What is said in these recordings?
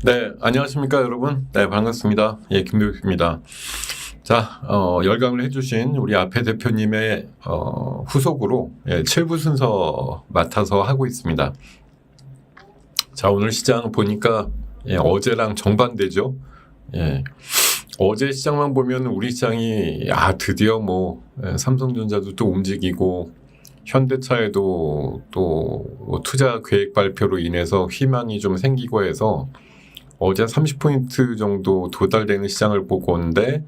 네, 안녕하십니까, 여러분. 네, 반갑습니다. 예, 김도익입니다. 자, 열강을 해주신 우리 앞에 대표님의 후속으로 7부 순서 맡아서 하고 있습니다. 자, 오늘 시장 보니까 어제랑 정반대죠. 예, 어제 시장만 보면 우리 시장이 드디어 삼성전자도 또 움직이고 현대차에도 또 투자 계획 발표로 인해서 희망이 좀 생기고 해서 어제 30포인트 정도 도달되는 시장을 보고 온데,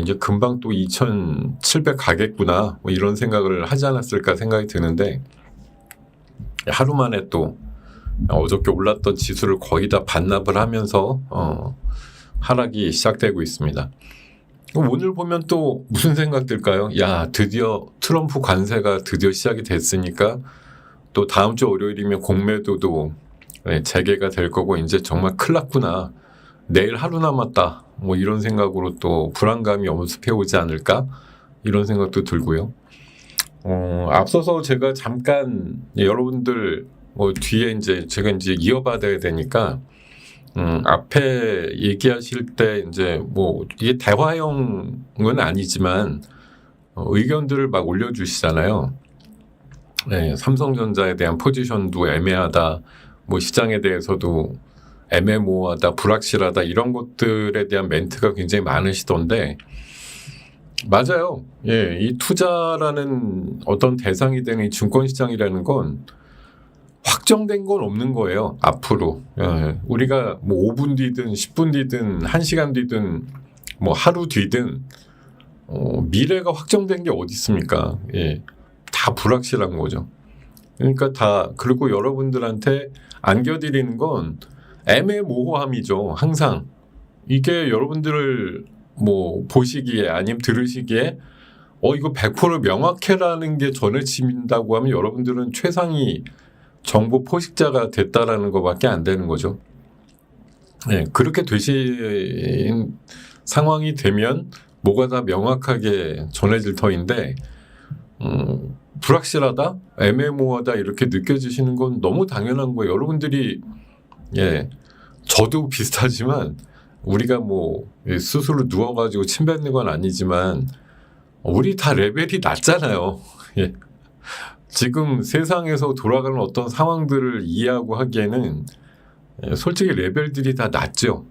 이제 금방 또 2700 가겠구나, 이런 생각을 하지 않았을까 생각이 드는데, 하루 만에 또 어저께 올랐던 지수를 거의 다 반납을 하면서 하락이 시작되고 있습니다. 오늘 보면 또 무슨 생각 들까요? 드디어 트럼프 관세가 드디어 시작이 됐으니까 또 다음 주 월요일이면 공매도도 재개가 될 거고 이제 정말 큰일 났구나. 내일 하루 남았다. 이런 생각으로 또 불안감이 엄습해 오지 않을까? 이런 생각도 들고요. 앞서서 제가 잠깐 여러분들 뒤에 제가 이어받아야 되니까 앞에 얘기하실 때 이게 대화형은 아니지만 의견들을 막 올려주시잖아요. 네, 삼성전자에 대한 포지션도 애매하다. 시장에 대해서도 애매모호하다, 불확실하다, 이런 것들에 대한 멘트가 굉장히 많으시던데, 맞아요. 이 투자라는 어떤 대상이 되는 이 증권시장이라는 건 확정된 건 없는 거예요, 앞으로. 우리가 5분 뒤든 10분 뒤든 1시간 뒤든 하루 뒤든 미래가 확정된 게 어디 있습니까? 다 불확실한 거죠. 그러니까 그리고 여러분들한테 안겨드리는 건 애매모호함이죠. 항상 이게 여러분들을 보시기에 아니면 들으시기에 이거 100% 명확해라는 게 전해진다고 하면 여러분들은 최상위 정보 포식자가 됐다라는 것밖에 안 되는 거죠. 그렇게 되신 상황이 되면 뭐가 다 명확하게 전해질 터인데 불확실하다, 애매모호하다 이렇게 느껴지시는 건 너무 당연한 거예요. 여러분들이 저도 비슷하지만 우리가 스스로 누워가지고 침 뱉는 건 아니지만 우리 다 레벨이 낮잖아요. 지금 세상에서 돌아가는 어떤 상황들을 이해하고 하기에는 솔직히 레벨들이 다 낮죠.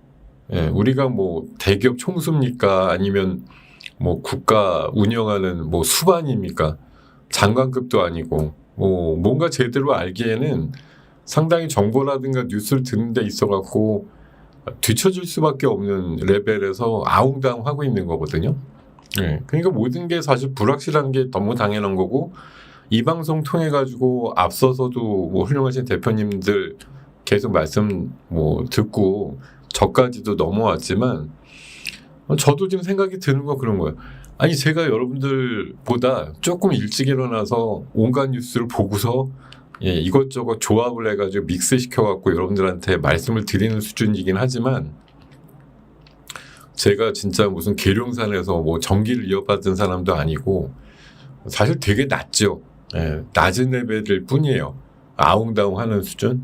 우리가 대기업 총수입니까? 아니면 국가 운영하는 수반입니까? 장관급도 아니고 뭔가 제대로 알기에는 상당히 정보라든가 뉴스를 듣는 데 있어 갖고 뒤처질 수밖에 없는 레벨에서 아웅다웅하고 있는 거거든요. 그러니까 모든 게 사실 불확실한 게 너무 당연한 거고, 이 방송 통해 가지고 앞서서도 훌륭하신 대표님들 계속 말씀 듣고 저까지도 넘어왔지만 저도 지금 생각이 드는 거 그런 거예요. 아니, 제가 여러분들보다 조금 일찍 일어나서 온갖 뉴스를 보고서 이것저것 조합을 해가지고 믹스 시켜갖고 여러분들한테 말씀을 드리는 수준이긴 하지만, 제가 진짜 무슨 계룡산에서 전기를 이어받은 사람도 아니고 사실 되게 낮죠. 낮은 레벨일 뿐이에요. 아웅다웅 하는 수준.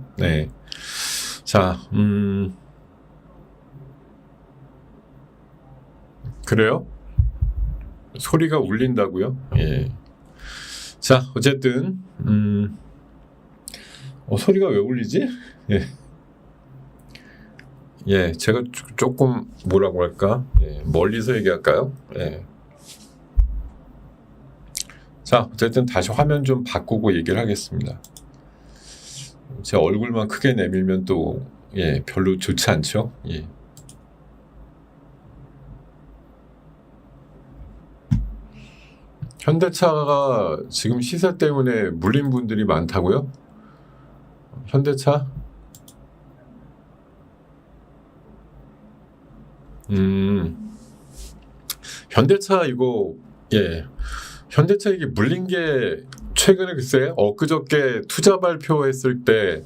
자, 그래요? 소리가 울린다고요? 자, 어쨌든 소리가 왜 울리지? 제가 조금 뭐라고 할까? 멀리서 얘기할까요? 자, 어쨌든 다시 화면 좀 바꾸고 얘기를 하겠습니다. 제 얼굴만 크게 내밀면 또 별로 좋지 않죠? 현대차가 지금 시세 때문에 물린 분들이 많다고요? 현대차? 현대차 현대차 이게 물린 게 최근에 글쎄 엊그저께 투자 발표했을 때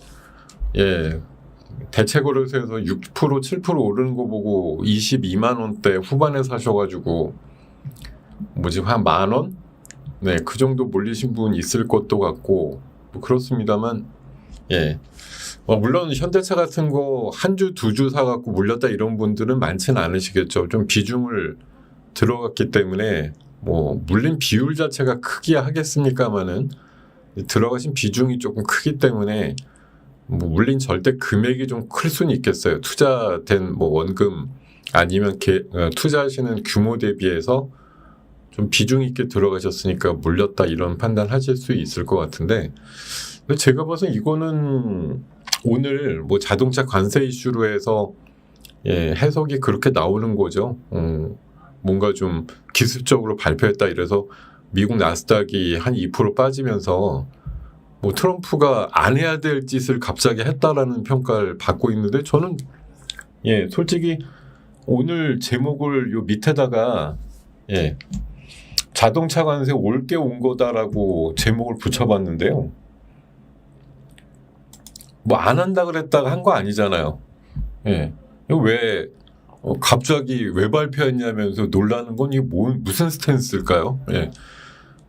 대체거래소에서 6% 7% 오르는 거 보고 22만 원대 후반에 사셔가지고 한 10,000원? 그 정도 몰리신 분 있을 것도 같고 그렇습니다만, 예. 물론 현대차 같은 거 한 주, 두 주 사갖고 물렸다 이런 분들은 많지는 않으시겠죠. 좀 비중을 들어갔기 때문에 뭐 물린 비율 자체가 크기야 하겠습니까마는 들어가신 비중이 조금 크기 때문에 뭐 물린 절대 금액이 좀 클 수는 있겠어요. 투자된 뭐 원금 아니면 투자하시는 규모 대비해서 좀 비중 있게 들어가셨으니까 물렸다 이런 판단하실 수 있을 것 같은데, 근데 제가 봐서 이거는 오늘 뭐 자동차 관세 이슈로 해서 해석이 그렇게 나오는 거죠. 뭔가 좀 기습적으로 발표했다 이래서 미국 나스닥이 한 2% 빠지면서 뭐 트럼프가 안 해야 될 짓을 갑자기 했다라는 평가를 받고 있는데, 저는 솔직히 오늘 제목을 요 밑에다가 자동차 관세 올게 온 거다라고 제목을 붙여봤는데요. 뭐 안 한다 그랬다가 한 거 아니잖아요. 이거 왜 갑자기 왜 발표했냐면서 놀라는 건 이게 무슨 스탠스일까요?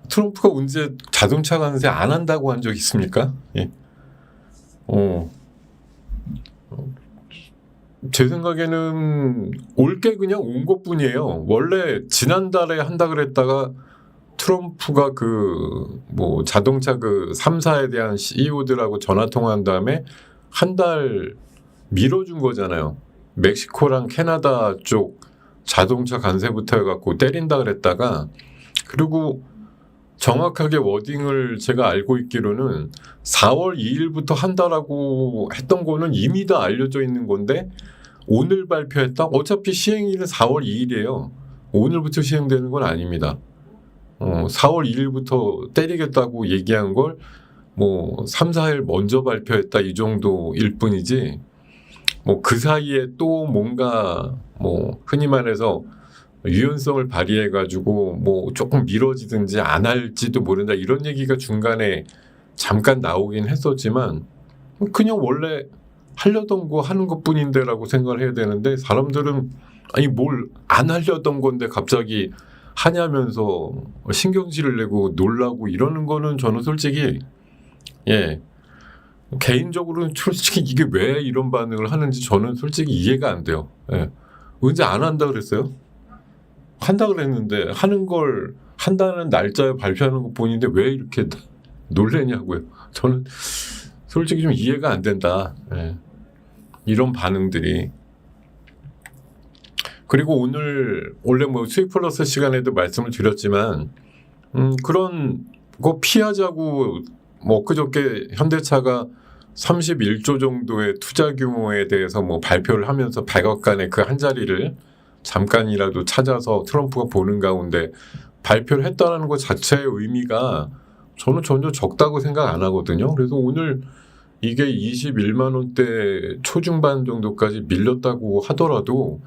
트럼프가 언제 자동차 관세 안 한다고 한 적 있습니까? 제 생각에는 올게 그냥 온 것뿐이에요. 원래 지난달에 한다 그랬다가 트럼프가 뭐 자동차 3사에 대한 CEO들하고 전화 통화한 다음에 한 달 미뤄준 거잖아요. 멕시코랑 캐나다 쪽 자동차 관세부터 해갖고 때린다 그랬다가, 그리고 정확하게 워딩을 제가 알고 있기로는 4월 2일부터 한다라고 했던 거는 이미 다 알려져 있는 건데 오늘 발표했다? 어차피 시행일은 4월 2일이에요. 오늘부터 시행되는 건 아닙니다. 4월 2일부터 때리겠다고 얘기한 걸 뭐 3, 4일 먼저 발표했다 이 정도일 뿐이지, 뭐 그 사이에 또 뭔가 뭐 흔히 말해서 유연성을 발휘해가지고 뭐 조금 미뤄지든지 안 할지도 모른다 이런 얘기가 중간에 잠깐 나오긴 했었지만, 그냥 원래 하려던 거 하는 것뿐인데라고 생각을 해야 되는데, 사람들은 아니 뭘 안 하려던 건데 갑자기 하냐면서 신경질을 내고 놀라고 이러는 거는 저는 솔직히 개인적으로는 솔직히 이게 왜 이런 반응을 하는지 저는 솔직히 이해가 안 돼요. 언제 안 한다 그랬어요? 한다 그랬는데 하는 걸 한다는 날짜에 발표하는 것뿐인데 왜 이렇게 놀래냐고요. 저는 솔직히 좀 이해가 안 된다. 이런 반응들이. 그리고 오늘 원래 뭐 수익 플러스 시간에도 말씀을 드렸지만 그런 거 피하자고 뭐 그저께 현대차가 31조 정도의 투자 규모에 대해서 뭐 발표를 하면서 백악관의 그 한 자리를 잠깐이라도 찾아서 트럼프가 보는 가운데 발표를 했다는 것 자체의 의미가 저는 전혀 적다고 생각 안 하거든요. 그래서 오늘 이게 21만 원대 초중반 정도까지 밀렸다고 하더라도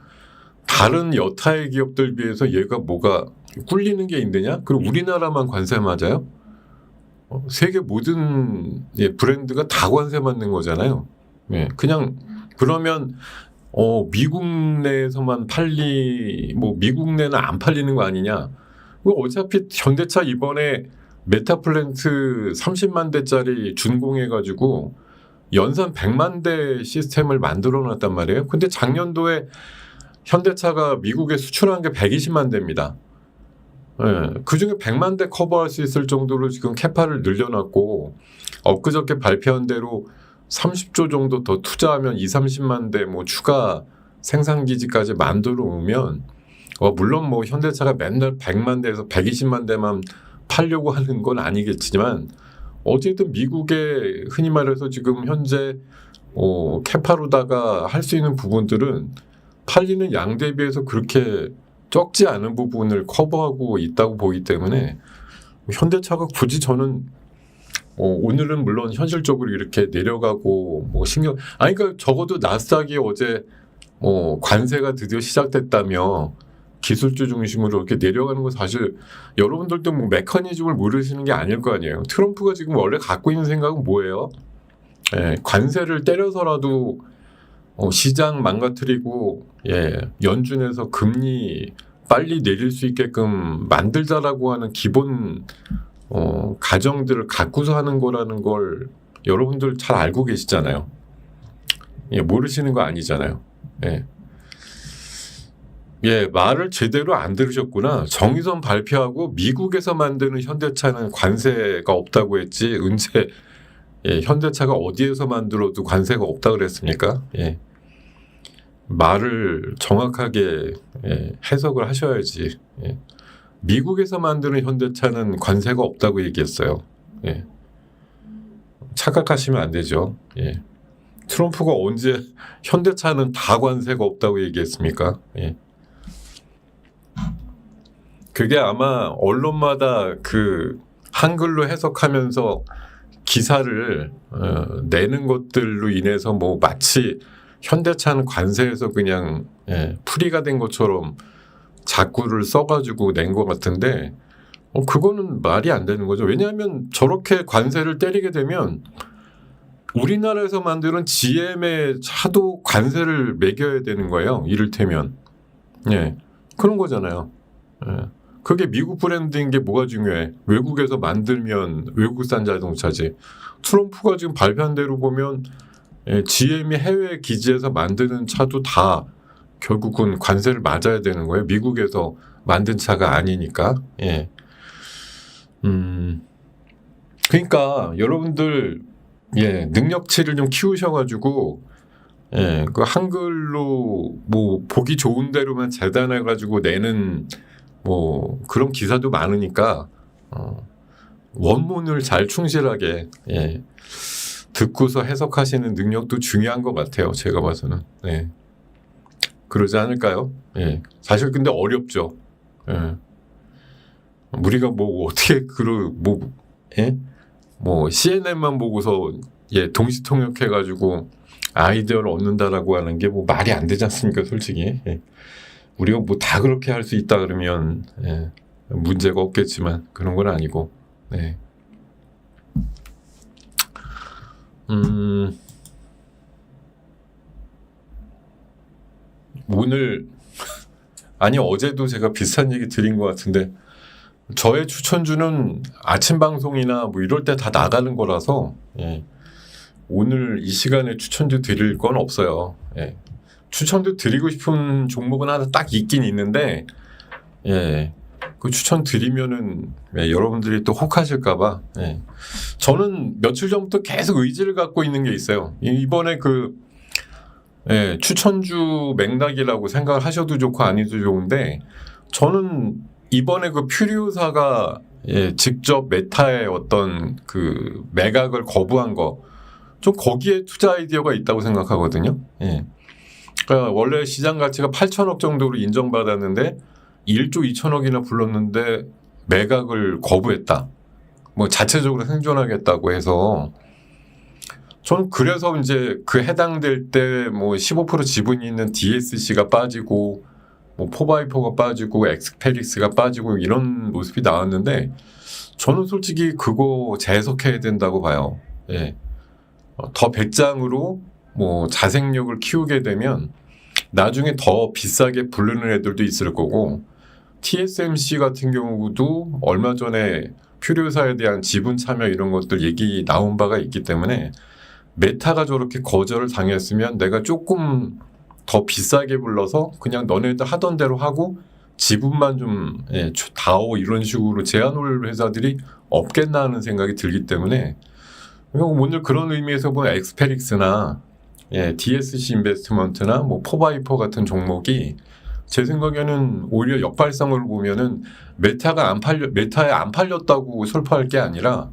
다른 여타의 기업들 비해서 얘가 뭐가 꿀리는 게 있느냐? 그리고 우리나라만 관세 맞아요? 세계 모든 브랜드가 다 관세 맞는 거잖아요. 그냥 그러면 미국 내에서만 뭐 미국 내는 안 팔리는 거 아니냐? 어차피 현대차 이번에 메타플랜트 30만 대짜리 준공해가지고 연산 100만 대 시스템을 만들어놨단 말이에요. 근데 작년도에 현대차가 미국에 수출한 게 120만 대입니다. 그중에 100만 대 커버할 수 있을 정도로 지금 캐파를 늘려놨고, 엊그저께 발표한 대로 30조 정도 더 투자하면 30만 대 뭐 추가 생산기지까지 만들어 오면, 물론 뭐 현대차가 맨날 100만 대에서 120만 대만 팔려고 하는 건 아니겠지만, 어쨌든 미국에 흔히 말해서 지금 현재 캐파로다가 할 수 있는 부분들은 팔리는 양 대비해서 그렇게 적지 않은 부분을 커버하고 있다고 보기 때문에 현대차가 굳이 저는 오늘은 물론 현실적으로 이렇게 내려가고 뭐 그러니까 적어도 나스닥이 어제 관세가 드디어 시작됐다며 기술주 중심으로 이렇게 내려가는 건 사실 여러분들도 뭐 메커니즘을 모르시는 게 아닐 거 아니에요. 트럼프가 지금 원래 갖고 있는 생각은 뭐예요? 관세를 때려서라도 시장 망가뜨리고 연준에서 금리 빨리 내릴 수 있게끔 만들자라고 하는 기본 가정들을 갖고서 하는 거라는 걸 여러분들 잘 알고 계시잖아요. 예, 모르시는 거 아니잖아요. 예. 예, 말을 제대로 안 들으셨구나. 정의선 발표하고 미국에서 만드는 현대차는 관세가 없다고 했지. 언제 예, 현대차가 어디에서 만들어도 관세가 없다 그랬습니까? 예. 말을 정확하게 예, 해석을 하셔야지. 예. 미국에서 만드는 현대차는 관세가 없다고 얘기했어요. 예. 착각하시면 안 되죠. 예. 트럼프가 언제 현대차는 다 관세가 없다고 얘기했습니까? 예. 그게 아마 언론마다 그 한글로 해석하면서 기사를 내는 것들로 인해서 뭐 마치 현대차는 관세에서 그냥 예, 풀이가 된 것처럼 자꾸를 써가지고 낸 것 같은데 그거는 말이 안 되는 거죠. 왜냐하면 저렇게 관세를 때리게 되면 우리나라에서 만드는 GM의 차도 관세를 매겨야 되는 거예요. 이를테면 예, 그런 거잖아요. 예. 그게 미국 브랜드인 게 뭐가 중요해? 외국에서 만들면 외국산 자동차지. 트럼프가 지금 발표한 대로 보면 예, GM이 해외 기지에서 만드는 차도 다 결국은 관세를 맞아야 되는 거예요. 미국에서 만든 차가 아니니까. 예. 그러니까 여러분들 예, 능력치를 좀 키우셔가지고 예, 그 한글로 뭐 보기 좋은 대로만 재단해가지고 내는 뭐 그런 기사도 많으니까 원문을 잘 충실하게 예, 듣고서 해석하시는 능력도 중요한 것 같아요. 제가 봐서는 예. 그러지 않을까요? 예. 사실 근데 어렵죠. 예. 우리가 뭐 어떻게 뭐 예? 뭐 CNN만 보고서 예, 동시 통역해가지고 아이디어를 얻는다라고 하는 게 뭐 말이 안 되지 않습니까, 솔직히. 예. 우리가 뭐 다 그렇게 할 수 있다 그러면 예, 문제가 없겠지만 그런 건 아니고. 네. 오늘 아니 어제도 제가 비슷한 얘기 드린 것 같은데 저의 추천주는 아침 방송이나 뭐 이럴 때 다 나가는 거라서 예, 오늘 이 시간에 추천주 드릴 건 없어요. 예. 추천도 드리고 싶은 종목은 하나 딱 있긴 있는데, 예, 그 추천 드리면은 예, 여러분들이 또 혹하실까봐. 예. 저는 며칠 전부터 계속 의지를 갖고 있는 게 있어요. 이번에 그 예, 추천주 맥락이라고 생각을 하셔도 좋고 아니도 좋은데, 저는 이번에 그 퓨리오사가 예, 직접 메타의 어떤 그 매각을 거부한 거, 좀 거기에 투자 아이디어가 있다고 생각하거든요. 예. 그러니까 원래 시장 가치가 8천억 정도로 인정받았는데 1조 2천억이나 불렀는데 매각을 거부했다. 뭐 자체적으로 생존하겠다고 해서 저는 그래서 이제 그 해당될 때 뭐 15% 지분이 있는 DSC가 빠지고 뭐 4x4가 빠지고 엑스페릭스가 빠지고 이런 모습이 나왔는데 저는 솔직히 그거 재해석해야 된다고 봐요. 예. 더 배짱으로 뭐 자생력을 키우게 되면 나중에 더 비싸게 부르는 애들도 있을 거고 TSMC 같은 경우도 얼마 전에 퓨리오사에 대한 지분 참여 이런 것들 얘기 나온 바가 있기 때문에 메타가 저렇게 거절을 당했으면 내가 조금 더 비싸게 불러서 그냥 너네들 하던 대로 하고 지분만 좀 예, 다오 이런 식으로 제한 올 회사들이 없겠나 하는 생각이 들기 때문에 오늘 그런 의미에서 보면 엑스페릭스나 예, DSC 인베스트먼트나 뭐 4x4 같은 종목이 제 생각에는 오히려 역발상을 보면은 메타에 안 팔렸다고 슬퍼할 게 아니라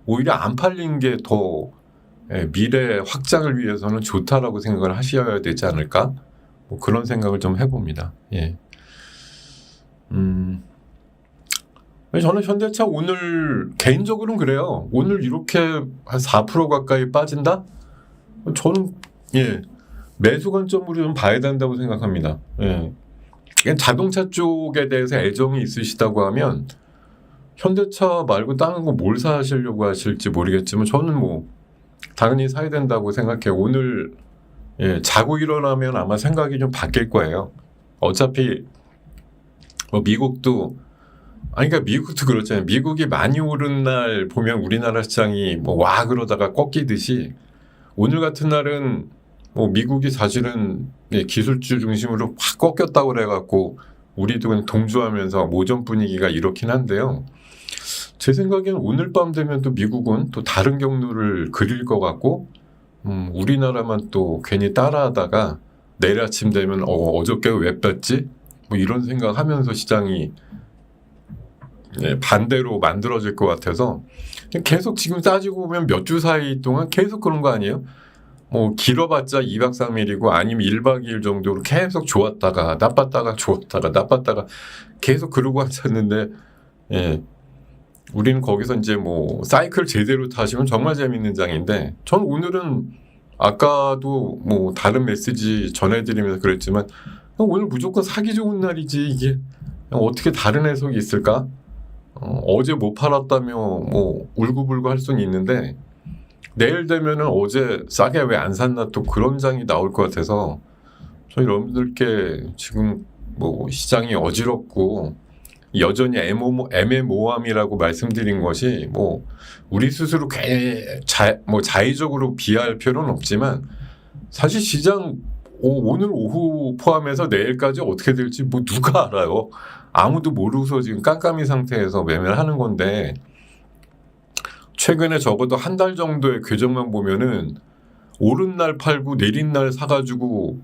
오히려 안 팔린 게 더 예, 미래 확장을 위해서는 좋다라고 생각을 하셔야 되지 않을까? 뭐 그런 생각을 좀 해봅니다. 예. 저는 현대차 오늘 개인적으로는 그래요. 오늘 이렇게 한 4% 가까이 빠진다? 저는 예, 매수 관점으로 좀 봐야 된다고 생각합니다. 예. 자동차 쪽에 대해서 애정이 있으시다고 하면 현대차 말고 다른 거 뭘 사시려고 하실지 모르겠지만 저는 뭐 당연히 사야 된다고 생각해요. 오늘 예, 자고 일어나면 아마 생각이 좀 바뀔 거예요. 어차피 뭐 미국도 아니, 그러니까 미국도 그렇잖아요. 미국이 많이 오른 날 보면 우리나라 시장이 뭐 와 그러다가 꺾이듯이 오늘 같은 날은 뭐 미국이 사실은 기술주 중심으로 확 꺾였다고 그래갖고 우리도 그냥 동조하면서 모전 분위기가 이렇긴 한데요. 제 생각에는 오늘 밤 되면 또 미국은 또 다른 경로를 그릴 것 같고 우리나라만 또 괜히 따라하다가 내일 아침 되면 어저께 왜 뺐지? 뭐 이런 생각하면서 시장이 반대로 만들어질 것 같아서 계속 지금 따지고 보면 몇 주 사이 동안 계속 그런 거 아니에요? 뭐 길어봤자 2박 3일이고 아니면 1박 2일 정도로 계속 좋았다가 나빴다가 좋았다가 나빴다가 계속 그러고 앉았는데 우리는 거기서 이제 뭐 사이클 제대로 타시면 정말 재밌는 장인데 전 오늘은 아까도 뭐 다른 메시지 전해드리면서 그랬지만 오늘 무조건 사기 좋은 날이지 이게 어떻게 다른 해석이 있을까? 어제 못 팔았다며 뭐 울고불고 할 수는 있는데 내일 되면은 어제 싸게 왜 안 샀나 또 그런 장이 나올 것 같아서 저희 여러분들께 지금 뭐 시장이 어지럽고 여전히 애매모호함이라고 말씀드린 것이 뭐 우리 스스로 괜히 자의적으로 비하할 필요는 없지만 사실 시장 오늘 오후 포함해서 내일까지 어떻게 될지 뭐 누가 알아요. 아무도 모르고서 지금 깜깜이 상태에서 매매를 하는 건데 최근에 적어도 한 달 정도의 궤적만 보면은 오른 날 팔고 내린 날 사가지고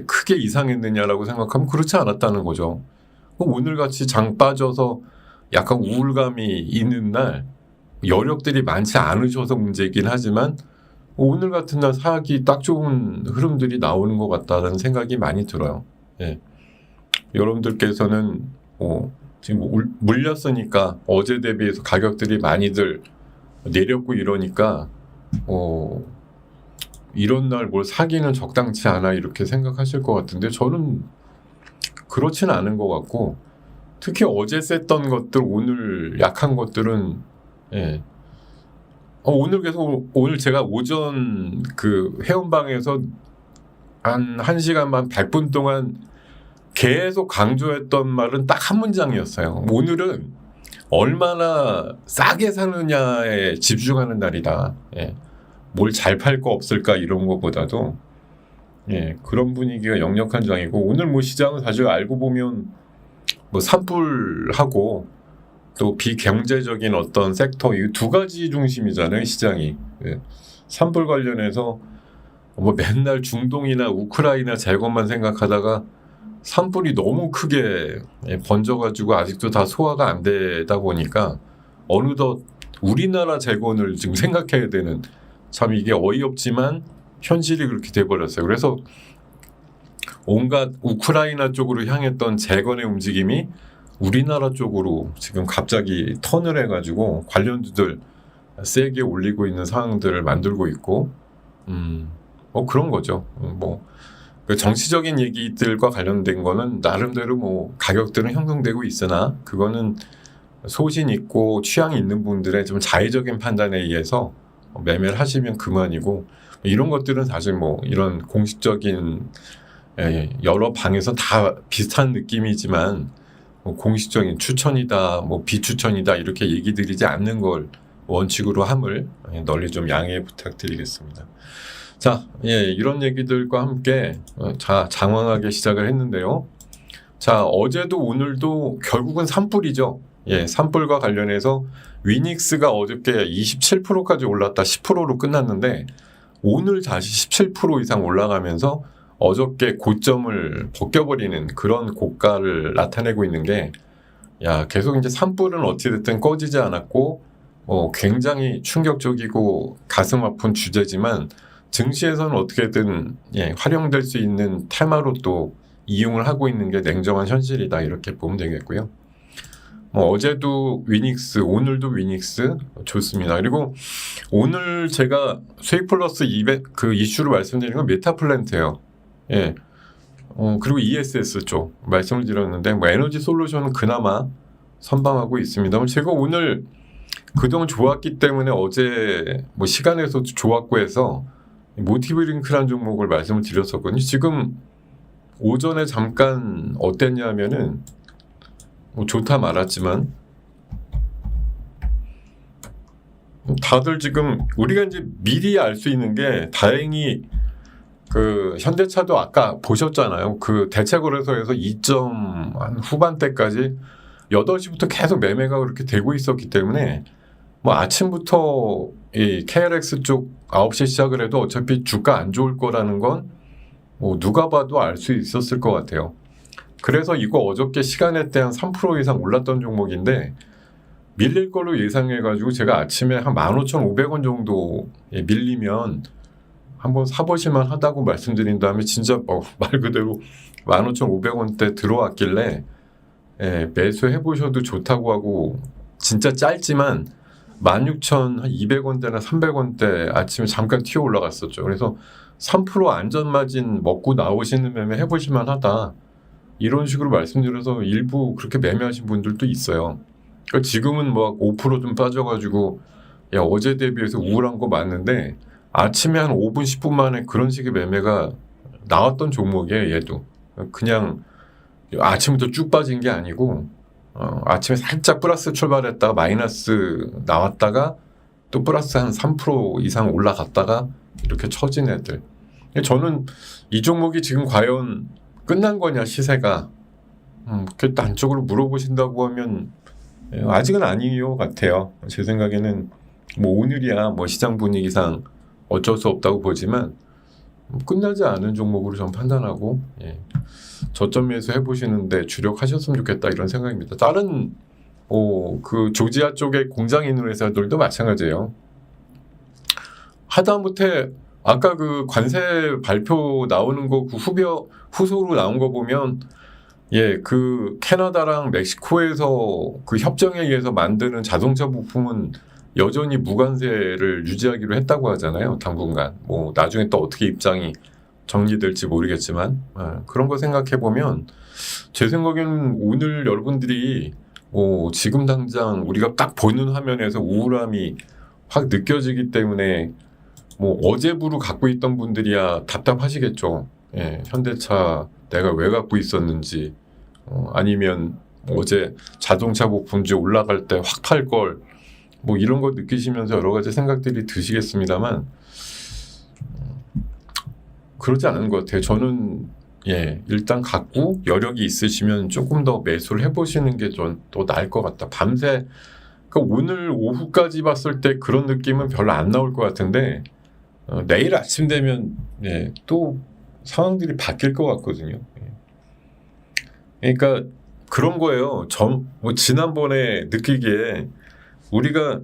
크게 이상했느냐라고 생각하면 그렇지 않았다는 거죠. 오늘같이 장 빠져서 약간 우울감이 있는 날 여력들이 많지 않으셔서 문제이긴 하지만 오늘 같은 날 사기 딱 좋은 흐름들이 나오는 것 같다는 생각이 많이 들어요. 여러분들께서는 지금 물렸으니까 어제 대비해서 가격들이 많이들 내렸고 이러니까 이런 날 뭘 사기는 적당치 않아 이렇게 생각하실 것 같은데 저는 그렇지는 않은 것 같고 특히 어제 셌던 것들 오늘 약한 것들은 오늘 제가 오전 그 회원방에서 한 1시간 반 100분 동안 계속 강조했던 말은 딱 한 문장이었어요. 오늘은 얼마나 싸게 사느냐에 집중하는 날이다. 뭘 잘 팔 거 없을까 이런 것보다도 그런 분위기가 역력한 장이고 오늘 뭐 시장은 사실 알고 보면 뭐 산불하고 또 비경제적인 어떤 섹터 이 두 가지 중심이잖아요 시장이. 산불 관련해서 뭐 맨날 중동이나 우크라이나 재건만 생각하다가 산불이 너무 크게 번져가지고 아직도 다 소화가 안 되다 보니까 어느덧 우리나라 재건을 지금 생각해야 되는 참 이게 어이없지만 현실이 그렇게 돼버렸어요. 그래서 온갖 우크라이나 쪽으로 향했던 재건의 움직임이 우리나라 쪽으로 지금 갑자기 턴을 해가지고 관련주들 세게 올리고 있는 상황들을 만들고 있고 뭐 그런 거죠. 뭐 정치적인 얘기들과 관련된 거는 나름대로 뭐 가격들은 형성되고 있으나 그거는 소신 있고 취향이 있는 분들의 좀 자의적인 판단에 의해서 매매를 하시면 그만이고 이런 것들은 사실 뭐 이런 공식적인 여러 방에서 다 비슷한 느낌이지만 뭐 공식적인 추천이다 뭐 비추천이다 이렇게 얘기 드리지 않는 걸 원칙으로 함을 널리 좀 양해 부탁드리겠습니다. 자, 이런 얘기들과 함께 장황하게 시작을 했는데요. 자, 어제도 오늘도 결국은 산불이죠. 산불과 관련해서 위닉스가 어저께 27%까지 올랐다 10%로 끝났는데 오늘 다시 17% 이상 올라가면서 어저께 고점을 벗겨버리는 그런 고가를 나타내고 있는 게 계속 이제 산불은 어찌됐든 꺼지지 않았고 굉장히 충격적이고 가슴 아픈 주제지만 증시에서는 어떻게든 활용될 수 있는 테마로 또 이용을 하고 있는 게 냉정한 현실이다 이렇게 보면 되겠고요. 어제도 위닉스, 오늘도 위닉스 좋습니다. 그리고 오늘 제가 수익 플러스 200 그 이슈로 말씀드린 건 메타플랜트예요. 그리고 ESS 쪽 말씀을 드렸는데 에너지 솔루션은 그나마 선방하고 있습니다. 제가 오늘 그동안 좋았기 때문에 어제 뭐 시간에서도 좋았고 해서 모티브링크라는 종목을 말씀을 드렸었거든요. 지금 오전에 잠깐 어땠냐면은 뭐 좋다 말았지만 다들 지금 우리가 이제 미리 알 수 있는 게 다행히 그 현대차도 아까 보셨잖아요. 그 대체거래소에서 2점 한 후반대까지 8시부터 계속 매매가 그렇게 되고 있었기 때문에 뭐 아침부터 이 KLX 쪽 9시 시작을 해도 어차피 주가 안 좋을 거라는 건 뭐 누가 봐도 알 수 있었을 것 같아요. 그래서 이거 어저께 시간에 때 한 3% 이상 올랐던 종목인데 밀릴 걸로 예상해가지고 제가 아침에 한 15,500원 정도 밀리면 한번 사보실만 하다고 말씀드린 다음에 진짜 말 그대로 15,500원대 들어왔길래 매수해보셔도 좋다고 하고 진짜 짧지만 16,200원대나 300원대 아침에 잠깐 튀어 올라갔었죠. 그래서 3% 안전마진 먹고 나오시는 매매 해보실만 하다. 이런 식으로 말씀드려서 일부 그렇게 매매하신 분들도 있어요. 그러니까 지금은 뭐 5%좀 빠져가지고 야 어제 대비해서 우울한 거 맞는데 아침에 한 5분 10분 만에 그런 식의 매매가 나왔던 종목이에요. 얘도 그냥 아침부터 쭉 빠진 게 아니고 아침에 살짝 플러스 출발했다가 마이너스 나왔다가 또 플러스 한 3% 이상 올라갔다가 이렇게 처진 애들. 저는 이 종목이 지금 과연 끝난 거냐 시세가 그 안쪽으로 물어보신다고 하면 아직은 아니요 같아요. 제 생각에는 뭐 오늘이야 뭐 시장 분위기상 어쩔 수 없다고 보지만 끝나지 않은 종목으로 전 판단하고 저점에서 해보시는데 주력하셨으면 좋겠다 이런 생각입니다. 다른 그 조지아 쪽에 공장 있는 회사들도 마찬가지예요. 하다못해 아까 그 관세 발표 나오는 거 그 후속으로 나온 거 보면 그 캐나다랑 멕시코에서 그 협정에 의해서 만드는 자동차 부품은 여전히 무관세를 유지하기로 했다고 하잖아요. 당분간 뭐 나중에 또 어떻게 입장이 정리될지 모르겠지만 그런 거 생각해 보면 제 생각에는 오늘 여러분들이 지금 당장 우리가 딱 보는 화면에서 우울함이 확 느껴지기 때문에 어제부로 갖고 있던 분들이야 답답하시겠죠. 현대차 내가 왜 갖고 있었는지 아니면 어제 자동차 부품주 올라갈 때 확 팔 걸 이런 거 느끼시면서 여러 가지 생각들이 드시겠습니다만 그러지 않은 것 같아요. 저는 일단 갖고 여력이 있으시면 조금 더 매수를 해보시는 게 좀 더 나을 것 같다. 밤새 그러니까 오늘 오후까지 봤을 때 그런 느낌은 별로 안 나올 것 같은데 내일 아침 되면 또 상황들이 바뀔 것 같거든요. 그러니까 그런 거예요. 지난번에 느끼기에 우리가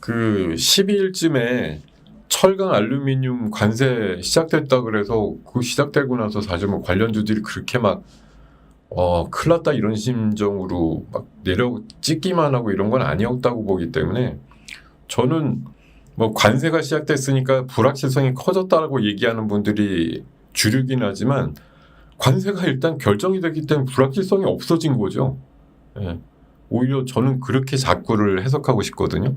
그 12일쯤에 철강 알루미늄 관세 시작됐다 그래서 그 시작되고 나서 사실 관련주들이 그렇게 막 큰일 났다 이런 심정으로 막 내려 찍기만 하고 이런 건 아니었다고 보기 때문에 저는 관세가 시작됐으니까 불확실성이 커졌다고 얘기하는 분들이 주류긴 하지만 관세가 일단 결정이 됐기 때문에 불확실성이 없어진 거죠. 오히려 저는 그렇게 자꾸를 해석하고 싶거든요.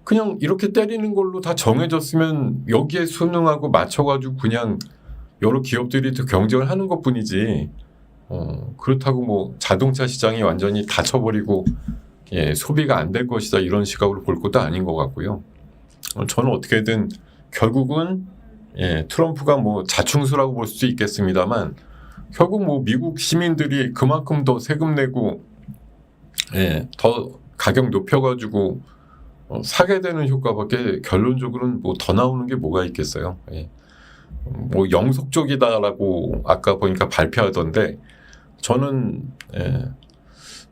그냥 이렇게 때리는 걸로 다 정해졌으면 여기에 순응하고 맞춰가지고 그냥 여러 기업들이 더 경쟁을 하는 것뿐이지 그렇다고 자동차 시장이 완전히 닫혀버리고 소비가 안 될 것이다 이런 시각으로 볼 것도 아닌 것 같고요. 저는 어떻게든 결국은 트럼프가 자충수라고 볼 수도 있겠습니다만 결국 미국 시민들이 그만큼 더 세금 내고 더 가격 높여가지고 사게 되는 효과밖에 결론적으로는 더 나오는 게 뭐가 있겠어요. 영속적이다라고 아까 보니까 발표하던데 저는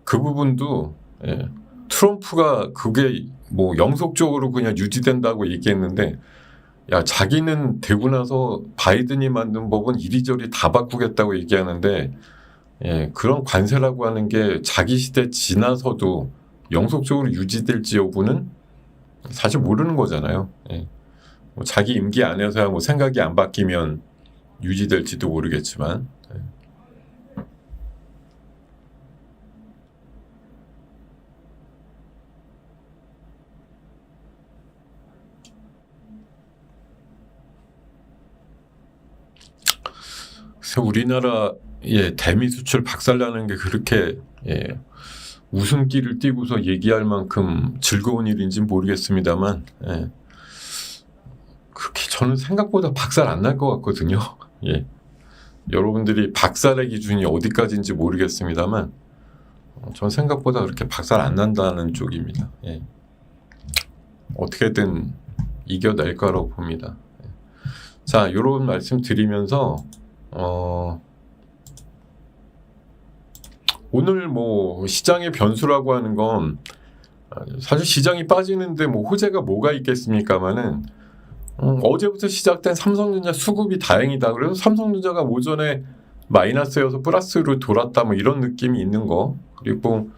그 부분도 트럼프가 그게 영속적으로 그냥 유지된다고 얘기했는데 자기는 되고 나서 바이든이 만든 법은 이리저리 다 바꾸겠다고 얘기하는데 그런 관세라고 하는 게 자기 시대 지나서도 영속적으로 유지될지 여부는 사실 모르는 거잖아요. 자기 임기 안에서야 생각이 안 바뀌면 유지될지도 모르겠지만 그래서 우리나라 대미 수출 박살나는 게 그렇게 웃음기를 띄고서 얘기할 만큼 즐거운 일인지는 모르겠습니다만 그렇게 저는 생각보다 박살 안 날 것 같거든요. 여러분들이 박살의 기준이 어디까지인지 모르겠습니다만 전 생각보다 그렇게 박살 안 난다는 쪽입니다. 어떻게든 이겨낼 거라고 봅니다. 자, 이런 말씀 드리면서 오늘 뭐 시장의 변수라고 하는 건 사실 시장이 빠지는데 뭐 호재가 뭐가 있겠습니까마는 어제부터 시작된 삼성전자 수급이 다행이다. 그래서 삼성전자가 오전에 마이너스여서 플러스로 돌았다 뭐 이런 느낌이 있는 거. 그리고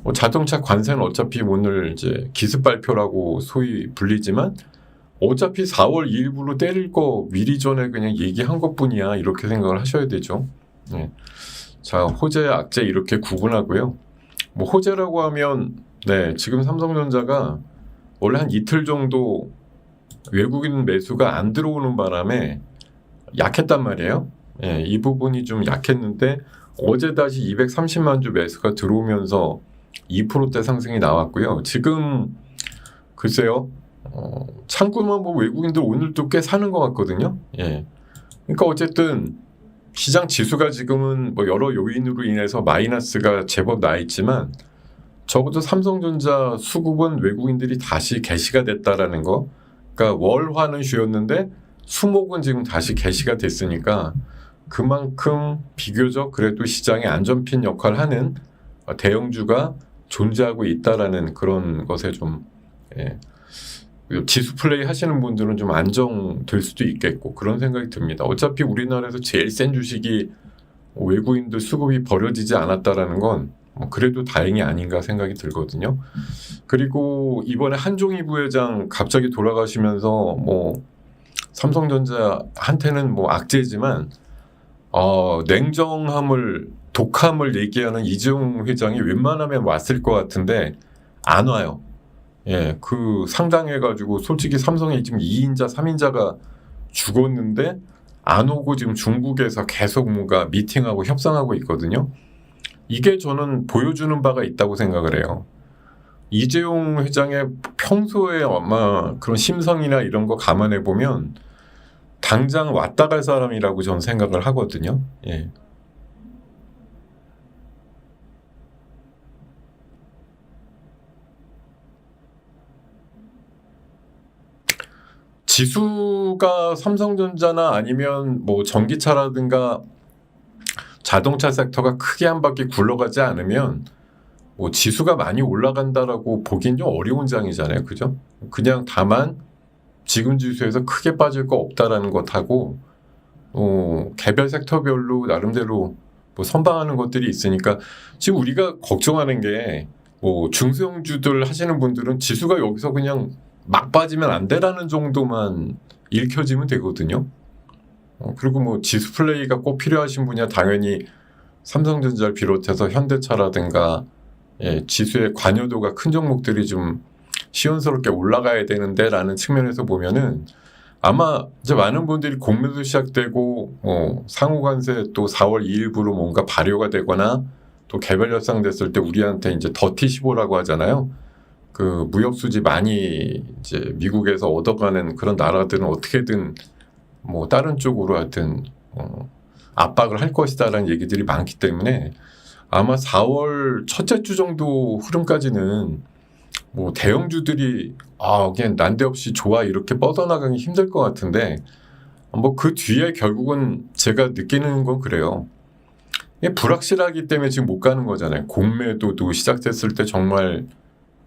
뭐 자동차 관세는 어차피 오늘 이제 기습 발표라고 소위 불리지만 어차피 4월 2일부로 때릴 거 미리 전에 그냥 얘기한 것뿐이야. 이렇게 생각을 하셔야 되죠. 자, 호재, 악재 이렇게 구분하고요. 뭐 호재라고 하면 지금 삼성전자가 원래 한 이틀 정도 외국인 매수가 안 들어오는 바람에 약했단 말이에요. 이 부분이 좀 약했는데 어제 다시 230만 주 매수가 들어오면서 2%대 상승이 나왔고요. 지금 글쎄요. 창구만 보면 외국인들 오늘도 꽤 사는 것 같거든요. 그러니까 어쨌든 시장 지수가 지금은 뭐 여러 요인으로 인해서 마이너스가 제법 나 있지만 적어도 삼성전자 수급은 외국인들이 다시 개시가 됐다라는 거. 그러니까 월화는 쉬었는데 수목은 지금 다시 개시가 됐으니까 그만큼 비교적 그래도 시장의 안전핀 역할을 하는 대형주가 존재하고 있다라는 그런 것에 좀 지수 플레이 하시는 분들은 좀 안정될 수도 있겠고 그런 생각이 듭니다. 어차피 우리나라에서 제일 센 주식이 외국인들 수급이 버려지지 않았다라는 건 그래도 다행이 아닌가 생각이 들거든요. 그리고 이번에 한종희 부회장 갑자기 돌아가시면서 뭐 삼성전자한테는 뭐 악재지만 냉정함을 독함을 얘기하는 이재용 회장이 웬만하면 왔을 것 같은데 안 와요. 그 상당해가지고 솔직히 삼성이 지금 2인자, 3인자가 죽었는데 안 오고 지금 중국에서 계속 뭔가 미팅하고 협상하고 있거든요. 이게 저는 보여주는 바가 있다고 생각을 해요. 이재용 회장의 평소에 아마 그런 심성이나 이런 거 감안해 보면 당장 왔다 갈 사람이라고 저는 생각을 하거든요. 지수가 삼성전자나 아니면 뭐 전기차라든가 자동차 섹터가 크게 한 바퀴 굴러가지 않으면 뭐 지수가 많이 올라간다라고 보긴 좀 어려운 장이잖아요. 그죠? 그냥 다만 지금 지수에서 크게 빠질 거 없다라는 것하고 개별 섹터별로 나름대로 뭐 선방하는 것들이 있으니까 지금 우리가 걱정하는 게 뭐 중소형주들 하시는 분들은 지수가 여기서 그냥 막 빠지면 안 되라는 정도만 읽혀지면 되거든요. 그리고 뭐 지수 플레이가 꼭 필요하신 분이야 당연히 삼성전자를 비롯해서 현대차라든가 지수의 관여도가 큰 종목들이 좀 시원스럽게 올라가야 되는데 라는 측면에서 보면은 아마 이제 많은 분들이 공매도 시작되고 상호관세 또 4월 2일부로 뭔가 발효가 되거나 또 개별 협상 됐을 때 우리한테 이제 더티 15라고 하잖아요. 그 무역 수지 많이 이제 미국에서 얻어가는 그런 나라들은 어떻게든 뭐 다른 쪽으로 하여튼 압박을 할 것이다라는 얘기들이 많기 때문에 아마 4월 첫째 주 정도 흐름까지는 뭐 대형주들이 그냥 난데없이 좋아 이렇게 뻗어나가기 힘들 것 같은데 뭐 그 뒤에 결국은 제가 느끼는 건 그래요. 불확실하기 때문에 지금 못 가는 거잖아요. 공매도도 시작됐을 때 정말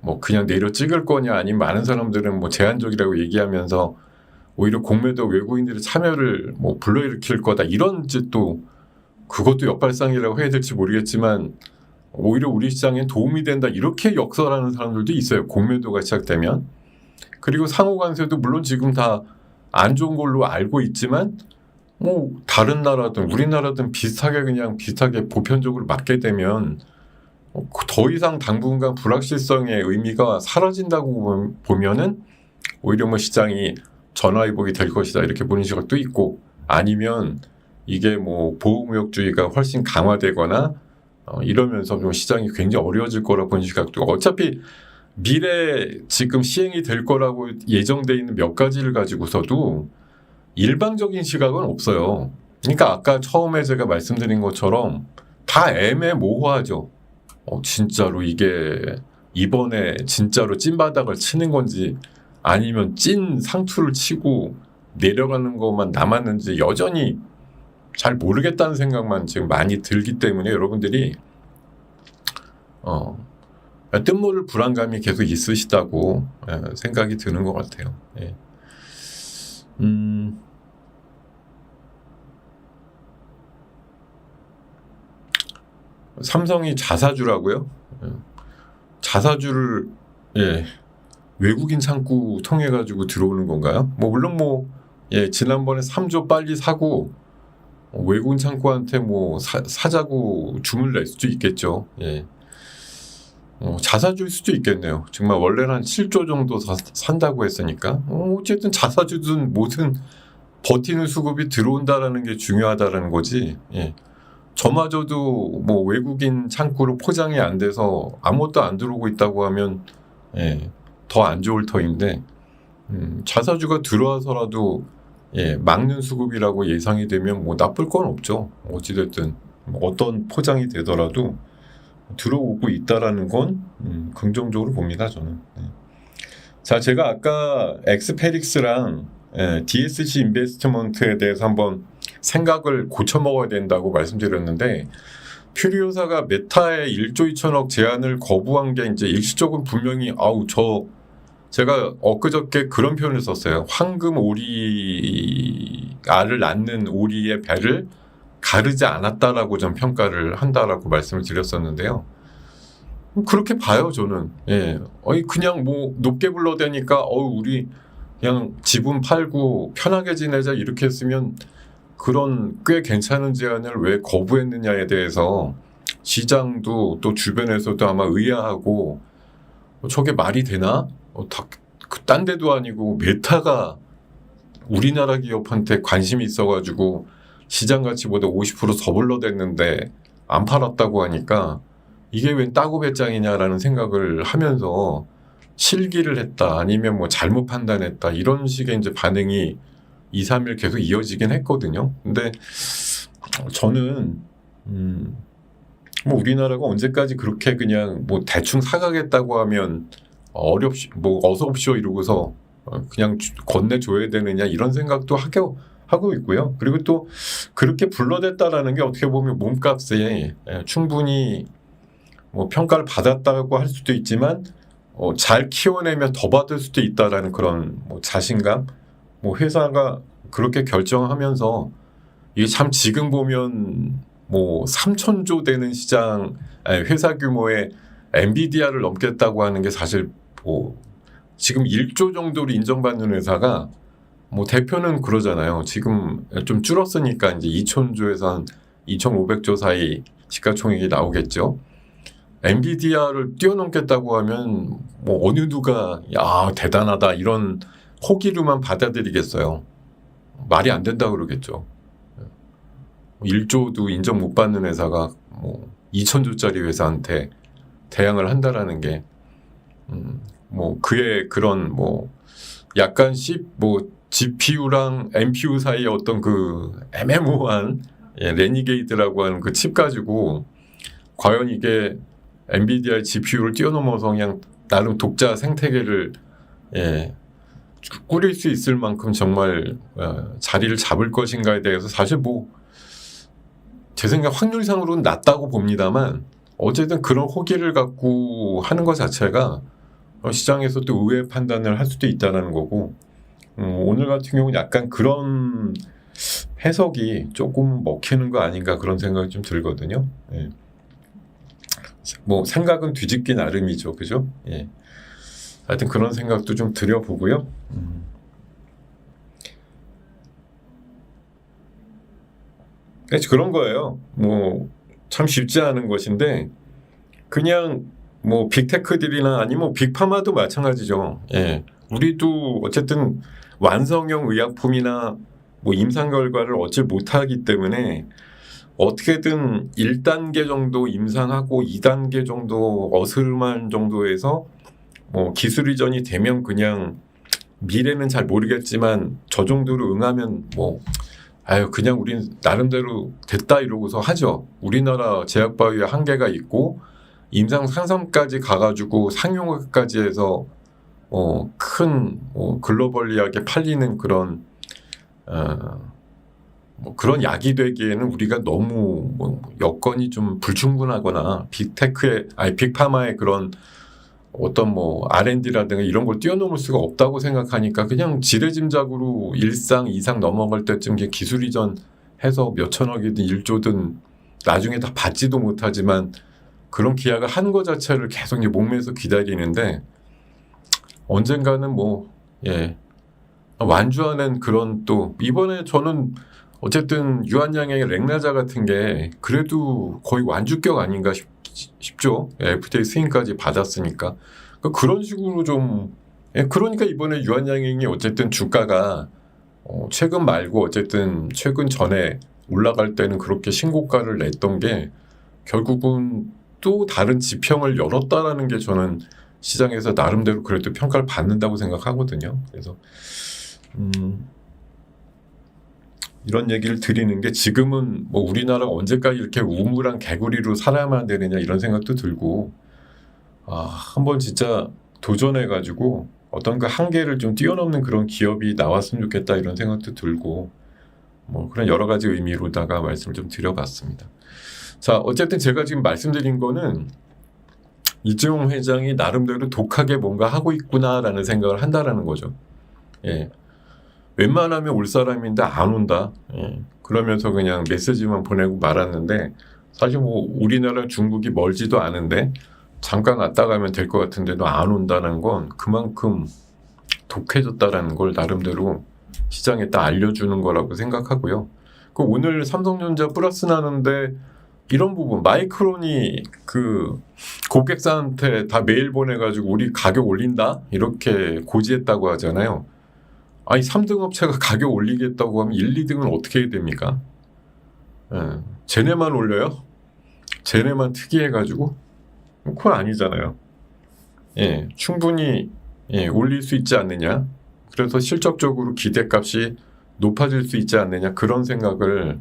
뭐 그냥 내려 찍을 거냐 아니면 많은 사람들은 뭐 제한적이라고 얘기하면서 오히려 공매도 외국인들의 참여를 뭐 불러일으킬 거다 이런 또 그것도 역발상이라고 해야 될지 모르겠지만 오히려 우리 시장에 도움이 된다 이렇게 역설하는 사람들도 있어요. 공매도가 시작되면. 그리고 상호관세도 물론 지금 다 안 좋은 걸로 알고 있지만 뭐 다른 나라든 우리나라든 비슷하게 보편적으로 맞게 되면 더 이상 당분간 불확실성의 의미가 사라진다고 보면은 오히려 뭐 시장이 전화위복이 될 것이다 이렇게 보는 시각도 있고 아니면 이게 뭐 보호무역주의가 훨씬 강화되거나 이러면서 좀 시장이 굉장히 어려워질 거라고 보는 시각도 어차피 미래 지금 시행이 될 거라고 예정돼 있는 몇 가지를 가지고서도 일방적인 시각은 없어요. 그러니까 아까 처음에 제가 말씀드린 것처럼 다 애매모호하죠. 진짜로 이게 이번에 진짜로 찐바닥을 치는 건지 아니면 찐 상투를 치고 내려가는 것만 남았는지 여전히 잘 모르겠다는 생각만 지금 많이 들기 때문에 여러분들이 뜬모를 불안감이 계속 있으시다고 생각이 드는 것 같아요. 예. 삼성이 자사주라고요? 자사주를 외국인 창구 통해 가지고 들어오는 건가요? 뭐 물론 지난번에 3조 빨리 사고 외국인 창구한테 사자고 주문을 낼 수도 있겠죠. 예. 자사주일 수도 있겠네요. 정말 원래는 한 7조 정도 산다고 했으니까 어쨌든 자사주든 뭐든 버티는 수급이 들어온다라는 게 중요하다라는 거지. 예. 저마저도 외국인 창구로 포장이 안 돼서 아무것도 안 들어오고 있다고 하면 더 안 좋을 터인데 자사주가 들어와서라도 막는 수급이라고 예상이 되면 나쁠 건 없죠. 어찌됐든 어떤 포장이 되더라도 들어오고 있다라는 건 긍정적으로 봅니다, 저는. 자, 제가 아까 엑스페릭스랑 DSC 인베스트먼트에 대해서 한번 생각을 고쳐 먹어야 된다고 말씀드렸는데 퓨리오사가 메타의 1조 2천억 제안을 거부한 게 이제 일시적으로 분명히 제가 엊그저께 그런 표현을 썼어요. 황금 오리 알을 낳는 오리의 배를 가르지 않았다라고 좀 평가를 한다라고 말씀을 드렸었는데요. 그렇게 봐요, 저는. 예. 그냥 높게 불러대니까 우리 그냥 지분 팔고 편하게 지내자 이렇게 했으면 그런 꽤 괜찮은 제안을 왜 거부했느냐에 대해서 시장도 또 주변에서도 아마 의아하고 저게 말이 되나? 딴 데도 아니고 메타가 우리나라 기업한테 관심이 있어가지고 시장 가치보다 50% 더 불러댔는데 안 팔았다고 하니까 이게 웬 따고 배짱이냐라는 생각을 하면서 실기를 했다 아니면 잘못 판단했다 이런 식의 이제 반응이 2, 3일 계속 이어지긴 했거든요. 근데 저는 우리나라가 언제까지 그렇게 그냥 대충 사가겠다고 하면 어서 옵쇼 이러고서 그냥 건네줘야 되느냐 이런 생각도 하고 있고요. 그리고 또 그렇게 불러댔다라는 게 어떻게 보면 몸값에 충분히 평가를 받았다고 할 수도 있지만 잘 키워내면 더 받을 수도 있다라는 그런 자신감. 회사가 그렇게 결정하면서 이게 참 지금 보면 3천조 되는 시장 회사 규모의 엔비디아를 넘겠다고 하는 게 사실 지금 1조 정도로 인정받는 회사가 대표는 그러잖아요. 지금 좀 줄었으니까 이제 2천조에서 한 2,500조 사이 시가총액이 나오겠죠. 엔비디아를 뛰어넘겠다고 하면 어느 누가 대단하다 이런 호기로만 받아들이겠어요. 말이 안 된다고 그러겠죠. 1조도 인정 못 받는 회사가 2천조짜리 회사한테 대항을 한다라는 게 그의 그런 약간씩 GPU랑 NPU 사이의 어떤 그 애매모호한 레니게이드라고 하는 그 칩 가지고 과연 이게 엔비디아의 GPU를 뛰어넘어서 그냥 나름 독자 생태계를 꾸릴 수 있을 만큼 정말 자리를 잡을 것인가에 대해서 사실 제 생각 확률상으로는 낮다고 봅니다만 어쨌든 그런 호기를 갖고 하는 것 자체가 시장에서 또 의외의 판단을 할 수도 있다는 거고 오늘 같은 경우는 약간 그런 해석이 조금 먹히는 거 아닌가 그런 생각이 좀 들거든요. 예. 생각은 뒤집기 나름이죠, 그죠? 예. 하여튼 그런 생각도 좀 들여보고요. 그런 거예요. 참 쉽지 않은 것인데 그냥 빅테크들이나 아니면 빅파마도 마찬가지죠. 예. 우리도 어쨌든 완성형 의약품이나 뭐 임상 결과를 얻지 못하기 때문에 어떻게든 1단계 정도 임상하고 2단계 정도 어스름한 정도에서 뭐 기술 이전이 되면 그냥 미래는 잘 모르겠지만 저 정도로 응하면 뭐 아유 그냥 우린 나름대로 됐다 이러고서 하죠. 우리나라 제약바이오에 한계가 있고 임상 상선까지 가가지고 상용화까지 해서 큰 글로벌리하게 팔리는 그런 뭐 그런 약이 되기에는 우리가 너무 뭐 여건이 좀 불충분하거나 빅파마의 그런 어떤 뭐 R&D라든가 이런 걸 뛰어넘을 수가 없다고 생각하니까 그냥 지레짐작으로 1상 2상 넘어갈 때쯤 기술 이전해서 몇천억이든 1조든 나중에 다 받지도 못하지만 그런 계약을 한 거 자체를 계속 목매서 기다리는데 언젠가는 완주하는 그런 또 이번에 저는 어쨌든 유한양의 렉나자 같은 게 그래도 거의 완주격 아닌가 싶죠. FDA 승인까지 받았으니까 그런 식으로 좀 그러니까 이번에 유한양행이 어쨌든 주가가 최근 말고 어쨌든 최근 전에 올라갈 때는 그렇게 신고가를 냈던 게 결국은 또 다른 지평을 열었다라는 게 저는 시장에서 나름대로 그래도 평가를 받는다고 생각하거든요. 그래서 이런 얘기를 드리는 게 지금은 뭐 우리나라가 언제까지 이렇게 우물한 개구리로 살아야만 되느냐 이런 생각도 들고 한번 진짜 도전해가지고 어떤 그 한계를 좀 뛰어넘는 그런 기업이 나왔으면 좋겠다 이런 생각도 들고 뭐 그런 여러 가지 의미로다가 말씀을 좀 드려봤습니다. 자, 어쨌든 제가 지금 말씀드린 거는 이재용 회장이 나름대로 독하게 뭔가 하고 있구나라는 생각을 한다라는 거죠. 예. 웬만하면 올 사람인데 안 온다. 그러면서 그냥 메시지만 보내고 말았는데 사실 뭐 우리나라 중국이 멀지도 않은데 잠깐 왔다 가면 될 것 같은데도 안 온다는 건 그만큼 독해졌다라는 걸 나름대로 시장에 딱 알려주는 거라고 생각하고요. 그 오늘 삼성전자 플러스 나는데 이런 부분 마이크론이 그 고객사한테 다 메일 보내가지고 우리 가격 올린다 이렇게 고지했다고 하잖아요. 아니 3등 업체가 가격 올리겠다고 하면 1, 2등은 어떻게 해야 됩니까? 쟤네만 올려요? 쟤네만 특이해가지고? 그건 아니잖아요. 충분히 올릴 수 있지 않느냐? 그래서 실적적으로 기대값이 높아질 수 있지 않느냐? 그런 생각을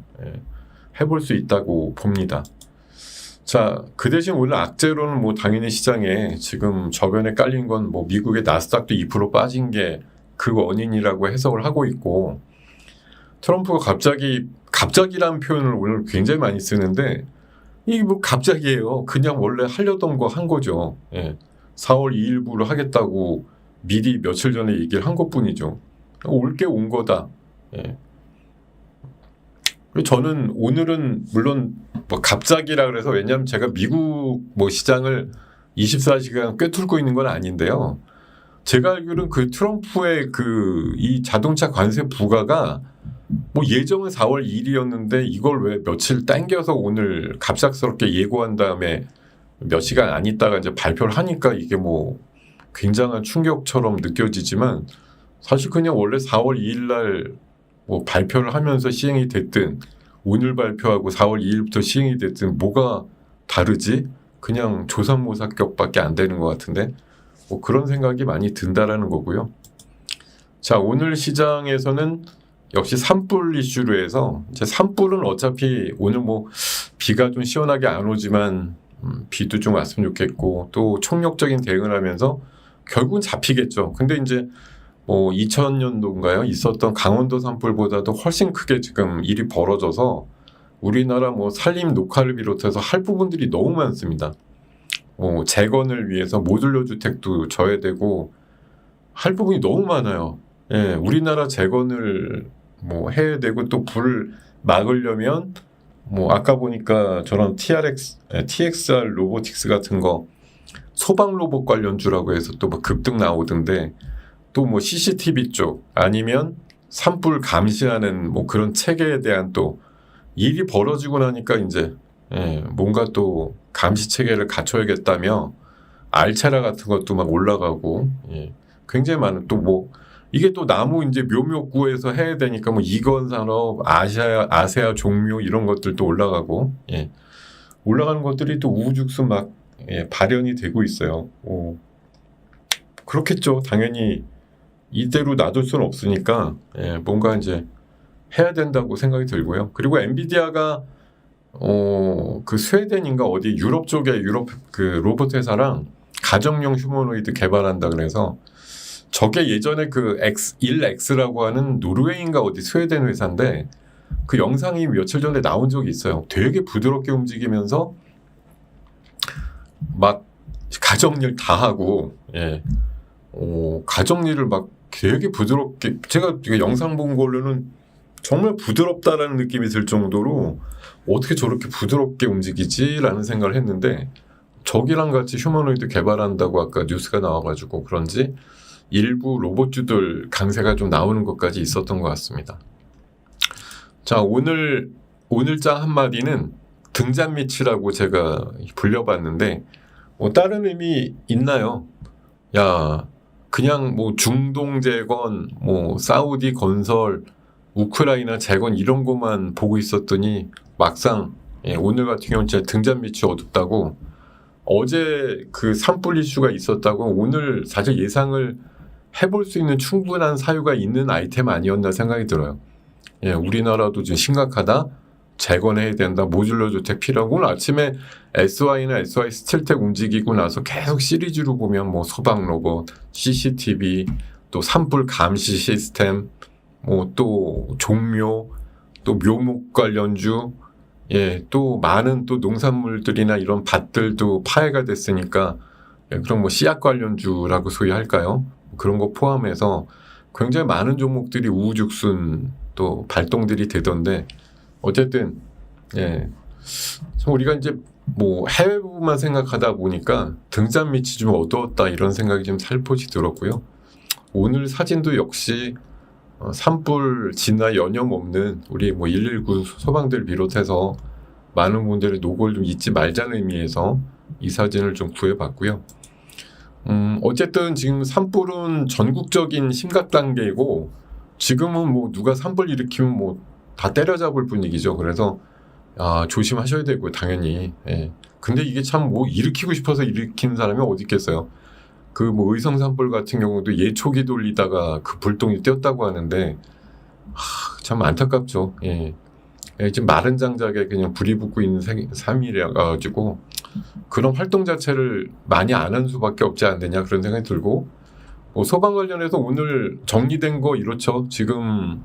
해볼 수 있다고 봅니다. 자, 그 대신 오늘 악재로는 뭐 당연히 시장에 지금 저변에 깔린 건 뭐 미국의 나스닥도 2% 빠진 게 그 원인이라고 해석을 하고 있고 트럼프가 갑자기라는 표현을 오늘 굉장히 많이 쓰는데 이게 뭐 갑자기예요. 그냥 원래 하려던 거 한 거죠. 4월 2일부로 하겠다고 미리 며칠 전에 얘기를 한 것뿐이죠. 올 게 온 거다. 저는 오늘은 물론 뭐 갑자기라 그래서 왜냐하면 제가 미국 뭐 시장을 24시간 꿰뚫고 있는 건 아닌데요. 제가 알기로는 그 트럼프의 이 자동차 관세 부과가 뭐 예정은 4월 2일이었는데 이걸 왜 며칠 당겨서 오늘 갑작스럽게 예고한 다음에 몇 시간 안 있다가 이제 발표를 하니까 이게 뭐 굉장한 충격처럼 느껴지지만 사실 그냥 원래 4월 2일 날 뭐 발표를 하면서 시행이 됐든 오늘 발표하고 4월 2일부터 시행이 됐든 뭐가 다르지? 그냥 조삼모사격밖에 안 되는 것 같은데 뭐 그런 생각이 많이 든다라는 거고요. 자, 오늘 시장에서는 역시 산불 이슈로 해서 이제 산불은 어차피 오늘 뭐 비가 좀 시원하게 안 오지만 비도 좀 왔으면 좋겠고 또 총력적인 대응을 하면서 결국은 잡히겠죠. 근데 이제 뭐 2000년도인가요? 있었던 강원도 산불보다도 훨씬 크게 지금 일이 벌어져서 우리나라 뭐 산림 녹화를 비롯해서 할 부분들이 너무 많습니다. 재건을 위해서 모듈러 주택도 져야 되고 할 부분이 너무 많아요. 우리나라 재건을 뭐 해야 되고 또 불을 막으려면 뭐 아까 보니까 저런 TXR 로보틱스 같은 거 소방 로봇 관련주라고 해서 또 뭐 급등 나오던데 또 뭐 CCTV 쪽 아니면 산불 감시하는 뭐 그런 체계에 대한 또 일이 벌어지고 나니까 이제 뭔가 또 감시 체계를 갖춰야겠다며 알체라 같은 것도 막 올라가고 굉장히 많은 또 뭐 이게 또 나무 이제 묘목구에서 해야 되니까 뭐 이건 산업, 아세아 종묘 이런 것들도 올라가고, 예. 올라가는 것들이 또 우후죽순 막 예, 발현이 되고 있어요. 그렇겠죠. 당연히 이대로 놔둘 수는 없으니까 예, 뭔가 이제 해야 된다고 생각이 들고요. 그리고 엔비디아가 그 스웨덴인가 어디 유럽 쪽에 유럽 그 로봇 회사랑 가정용 휴머노이드 개발한다 그래서 저게 예전에 그 1X라고 하는 노르웨이인가 어디 스웨덴 회사인데 그 영상이 며칠 전에 나온 적이 있어요. 되게 부드럽게 움직이면서 막 가정일 다 하고 예. 가정일을 막 되게 부드럽게 제가 영상 본 걸로는 정말 부드럽다라는 느낌이 들 정도로 어떻게 저렇게 부드럽게 움직이지라는 생각을 했는데 저기랑 같이 휴머노이드 개발한다고 아까 뉴스가 나와가지고 그런지 일부 로봇주들 강세가 좀 나오는 것까지 있었던 것 같습니다. 자, 오늘장 한마디는 등잔밑이라고 제가 불려봤는데 다른 의미 있나요? 야, 그냥 뭐 중동 재건, 뭐 사우디 건설, 우크라이나 재건 이런 것만 보고 있었더니 막상 오늘 같은 경우는 진짜 등잔밑이 어둡다고 어제 그 산불 이슈가 있었다고 오늘 사실 예상을 해볼 수 있는 충분한 사유가 있는 아이템 아니었나 생각이 들어요. 예, 우리나라도 지금 심각하다. 재건해야 된다. 모듈러 주택 필요하고 오늘 아침에 SY나 SY 스틸텍 움직이고 나서 계속 시리즈로 보면 뭐 소방 로봇, CCTV, 또 산불 감시 시스템, 뭐 또 종묘, 또 묘목 관련주, 예, 또 많은 또 농산물들이나 이런 밭들도 파해가 됐으니까 예, 그런 뭐 씨앗 관련주라고 소위 할까요? 그런 거 포함해서 굉장히 많은 종목들이 우후죽순 또 발동들이 되던데 어쨌든 예, 우리가 이제 뭐 해외 부분만 생각하다 보니까 등잔밑이 좀 어두웠다 이런 생각이 좀 살포시 들었고요. 오늘 사진도 역시 산불 진화 여념 없는 우리 뭐 119 소방들 비롯해서 많은 분들의 노고를 좀 잊지 말자는 의미에서 이 사진을 좀 구해봤고요. 어쨌든 지금 산불은 전국적인 심각 단계이고 지금은 뭐 누가 산불 일으키면 뭐 다 때려잡을 분위기죠. 그래서 조심하셔야 되고 당연히. 예. 근데 이게 참 뭐 일으키고 싶어서 일으킨 사람이 어디 있겠어요. 그 뭐 의성 산불 같은 경우도 예초기 돌리다가 그 불똥이 띄었다고 하는데 참 안타깝죠. 예. 예, 지금 마른 장작에 그냥 불이 붙고 있는 삶이라 가지고 그런 활동 자체를 많이 안 한 수밖에 없지 않느냐 그런 생각이 들고 뭐 소방 관련해서 오늘 정리된 거 이렇죠. 지금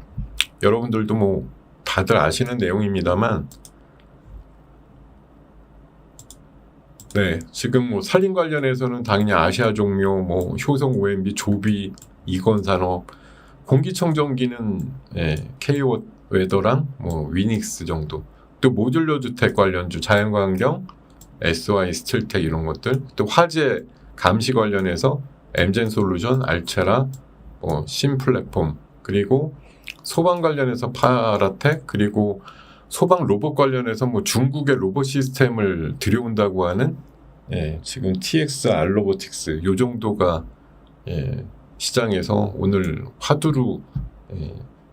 여러분들도 뭐 다들 아시는 내용입니다만 네, 지금 뭐 산림 관련해서는 당연히 아시아 종묘, 뭐 효성 OMB, 조비, 이건산업, 공기청정기는 예, KO 웨더랑 뭐 위닉스 정도. 또 모듈러 주택 관련주, 자연환경, SY 스틸텍 이런 것들. 또 화재 감시 관련해서 엠젠솔루션, 알체라, 신플랫폼 그리고 소방 관련해서 파라텍 그리고 소방 로봇 관련해서 뭐 중국의 로봇 시스템을 들여온다고 하는 예, 지금 TXR 로보틱스 요 정도가 예, 시장에서 오늘 화두로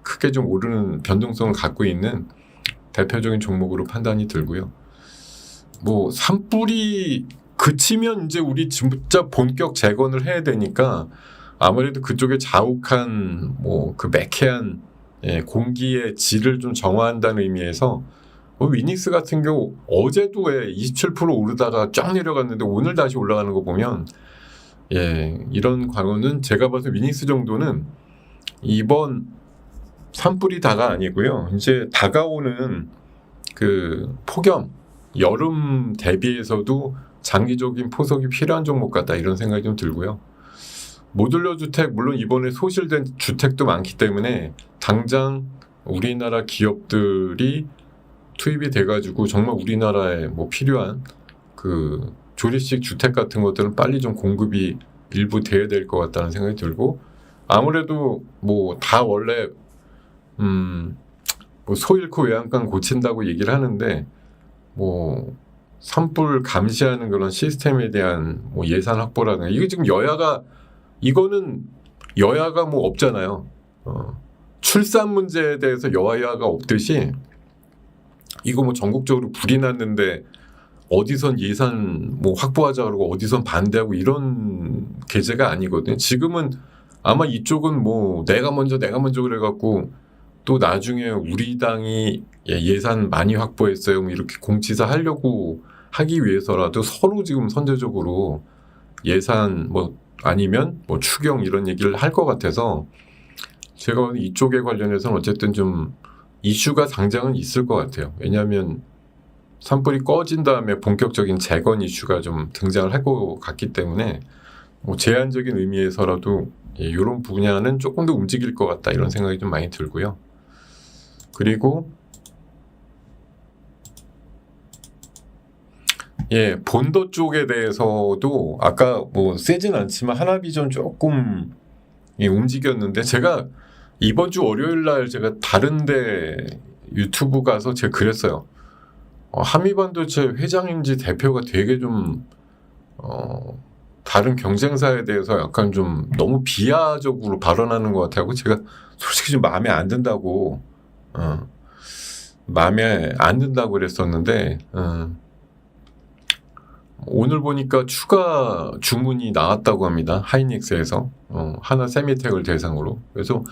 크게 좀 오르는 변동성을 갖고 있는 대표적인 종목으로 판단이 들고요. 뭐 산불이 그치면 이제 우리 진짜 본격 재건을 해야 되니까 아무래도 그쪽에 자욱한 뭐 그 매캐한 공기의 질을 좀 정화한다는 의미에서 위닉스 같은 경우 어제도 27% 오르다가 쫙 내려갔는데 오늘 다시 올라가는 거 보면 이런 광어는 제가 봐서 위닉스 정도는 이번 산불이 다가 아니고요. 이제 다가오는 그 폭염 여름 대비해서도 장기적인 포석이 필요한 종목 같다 이런 생각이 좀 들고요. 모듈러 주택 물론 이번에 소실된 주택도 많기 때문에 당장 우리나라 기업들이 투입이 돼가지고 정말 우리나라에 뭐 필요한 그 조립식 주택 같은 것들은 빨리 좀 공급이 일부 돼야 될 것 같다는 생각이 들고 아무래도 뭐 다 원래 뭐 소 잃고 외양간 고친다고 얘기를 하는데 뭐 산불 감시하는 그런 시스템에 대한 뭐 예산 확보라든가 이게 지금 여야가 이거는 여야가 뭐 없잖아요. 출산 문제에 대해서 여야가 없듯이 이거 뭐 전국적으로 불이 났는데 어디선 예산 뭐 확보하자 그러고 어디선 반대하고 이런 계제가 아니거든요. 지금은 아마 이쪽은 뭐 내가 먼저 그래갖고 또 나중에 우리 당이 예산 많이 확보했어요. 뭐 이렇게 공치사 하려고 하기 위해서라도 서로 지금 선제적으로 예산 뭐 아니면 뭐 추경 이런 얘기를 할 것 같아서 제가 이쪽에 관련해서는 어쨌든 좀 이슈가 당장은 있을 것 같아요. 왜냐하면 산불이 꺼진 다음에 본격적인 재건 이슈가 좀 등장을 할 것 같기 때문에 뭐 제한적인 의미에서라도 이런 분야는 조금 더 움직일 것 같다 이런 생각이 좀 많이 들고요. 그리고 본도 쪽에 대해서도 아까 뭐 세진 않지만 하나비전 조금 움직였는데 제가 이번 주 월요일 날 제가 다른데 유튜브 가서 제가 그랬어요. 한미반도체 회장인지 대표가 되게 좀 다른 경쟁사에 대해서 약간 좀 너무 비하적으로 발언하는 것 같아요. 제가 솔직히 좀 마음에 안 든다고 그랬었는데 오늘 보니까 추가 주문이 나왔다고 합니다. 하이닉스에서 하나 세미텍을 대상으로. 그래서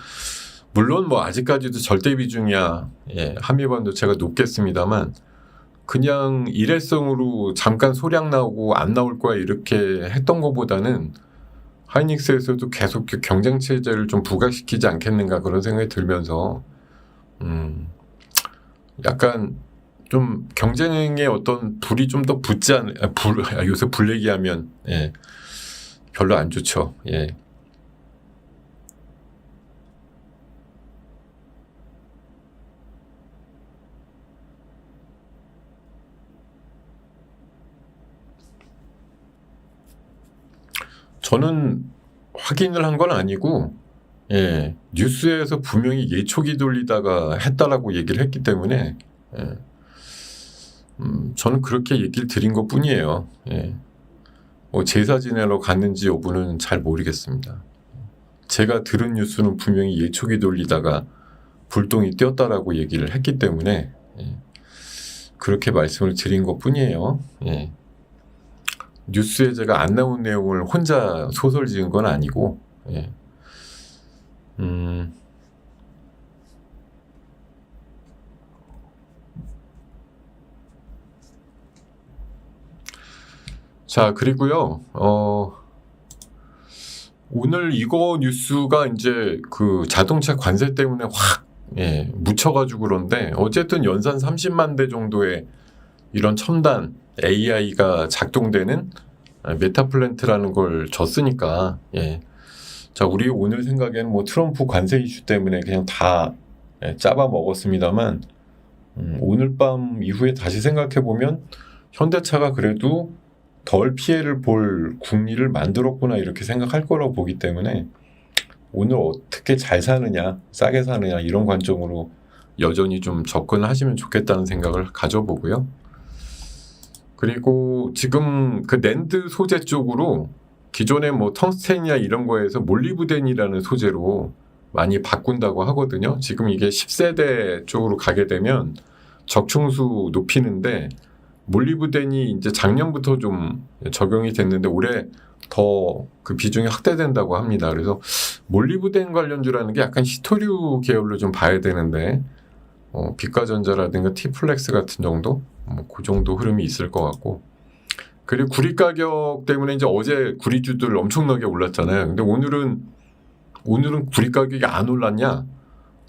물론 뭐 아직까지도 절대 비중이야 한미반도체가 높겠습니다만 그냥 일회성으로 잠깐 소량 나오고 안 나올 거야 이렇게 했던 것보다는 하이닉스에서도 계속 경쟁 체제를 좀 부각시키지 않겠는가 그런 생각이 들면서 약간 좀 경쟁의 어떤 불이 좀 더 붙지 않 요새 불 얘기하면 별로 안 좋죠. 저는 확인을 한 건 아니고 뉴스에서 분명히 예초기 돌리다가 했다라고 얘기를 했기 때문에 저는 그렇게 얘기를 드린 것 뿐이에요. 뭐 제사 지내러 갔는지 여부는 잘 모르겠습니다. 제가 들은 뉴스는 분명히 예초기 돌리다가 불똥이 띄었다라고 얘기를 했기 때문에 그렇게 말씀을 드린 것 뿐이에요. 뉴스에 제가 안 나온 내용을 혼자 소설 지은 건 아니고 자, 그리고요, 오늘 이거 뉴스가 이제 그 자동차 관세 때문에 확, 묻혀가지고 그런데, 어쨌든 연산 30만 대 정도의 이런 첨단 AI가 작동되는 메타플랜트라는 걸 줬으니까, 자, 우리 오늘 생각에는 뭐 트럼프 관세 이슈 때문에 그냥 다 짜봐 먹었습니다만, 오늘 밤 이후에 다시 생각해보면, 현대차가 그래도 덜 피해를 볼 국리를 만들었구나 이렇게 생각할 거라고 보기 때문에 오늘 어떻게 잘 사느냐 싸게 사느냐 이런 관점으로 여전히 좀 접근하시면 좋겠다는 생각을 가져보고요. 그리고 지금 그 낸드 소재 쪽으로 기존에 뭐 텅스텐이나 이런 거에서 몰리브덴이라는 소재로 많이 바꾼다고 하거든요. 지금 이게 10세대 쪽으로 가게 되면 적충수 높이는데 몰리브덴이 이제 작년부터 좀 적용이 됐는데 올해 더 그 비중이 확대된다고 합니다. 그래서 몰리브덴 관련주라는 게 약간 히토류 계열로 좀 봐야 되는데 빛가전자라든가 티플렉스 같은 정도 그 정도 흐름이 있을 것 같고 그리고 구리 가격 때문에 이제 어제 구리주들 엄청나게 올랐잖아요. 근데 오늘은 구리 가격이 안 올랐냐?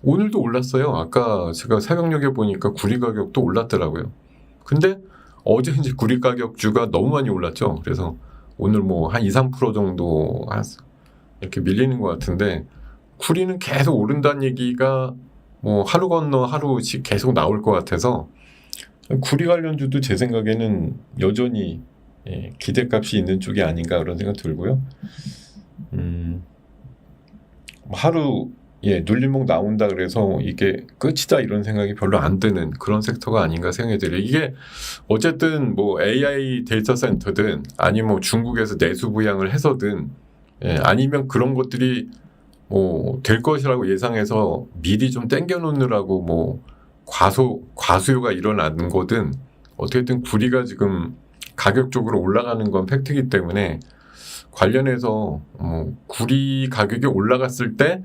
오늘도 올랐어요. 아까 제가 새벽녘에 보니까 구리 가격도 올랐더라고요. 근데 어제 이제 구리 가격주가 너무 많이 올랐죠. 그래서 오늘 뭐 한 2, 3% 정도 이렇게 밀리는 것 같은데 구리는 계속 오른다는 얘기가 뭐 하루 건너 하루씩 계속 나올 것 같아서 구리 관련주도 제 생각에는 여전히 기대값이 있는 쪽이 아닌가 그런 생각 들고요. 하루 눌림목 나온다 그래서 이게 끝이다 이런 생각이 별로 안 드는 그런 섹터가 아닌가 생각이 들어요. 이게 어쨌든 뭐 AI 데이터 센터든 아니면 뭐 중국에서 내수 부양을 해서든 아니면 그런 것들이 뭐 될 것이라고 예상해서 미리 좀 땡겨 놓느라고 뭐 과수요가 일어나는 거든 어떻게든 구리가 지금 가격적으로 올라가는 건 팩트이기 때문에 관련해서 구리 가격이 올라갔을 때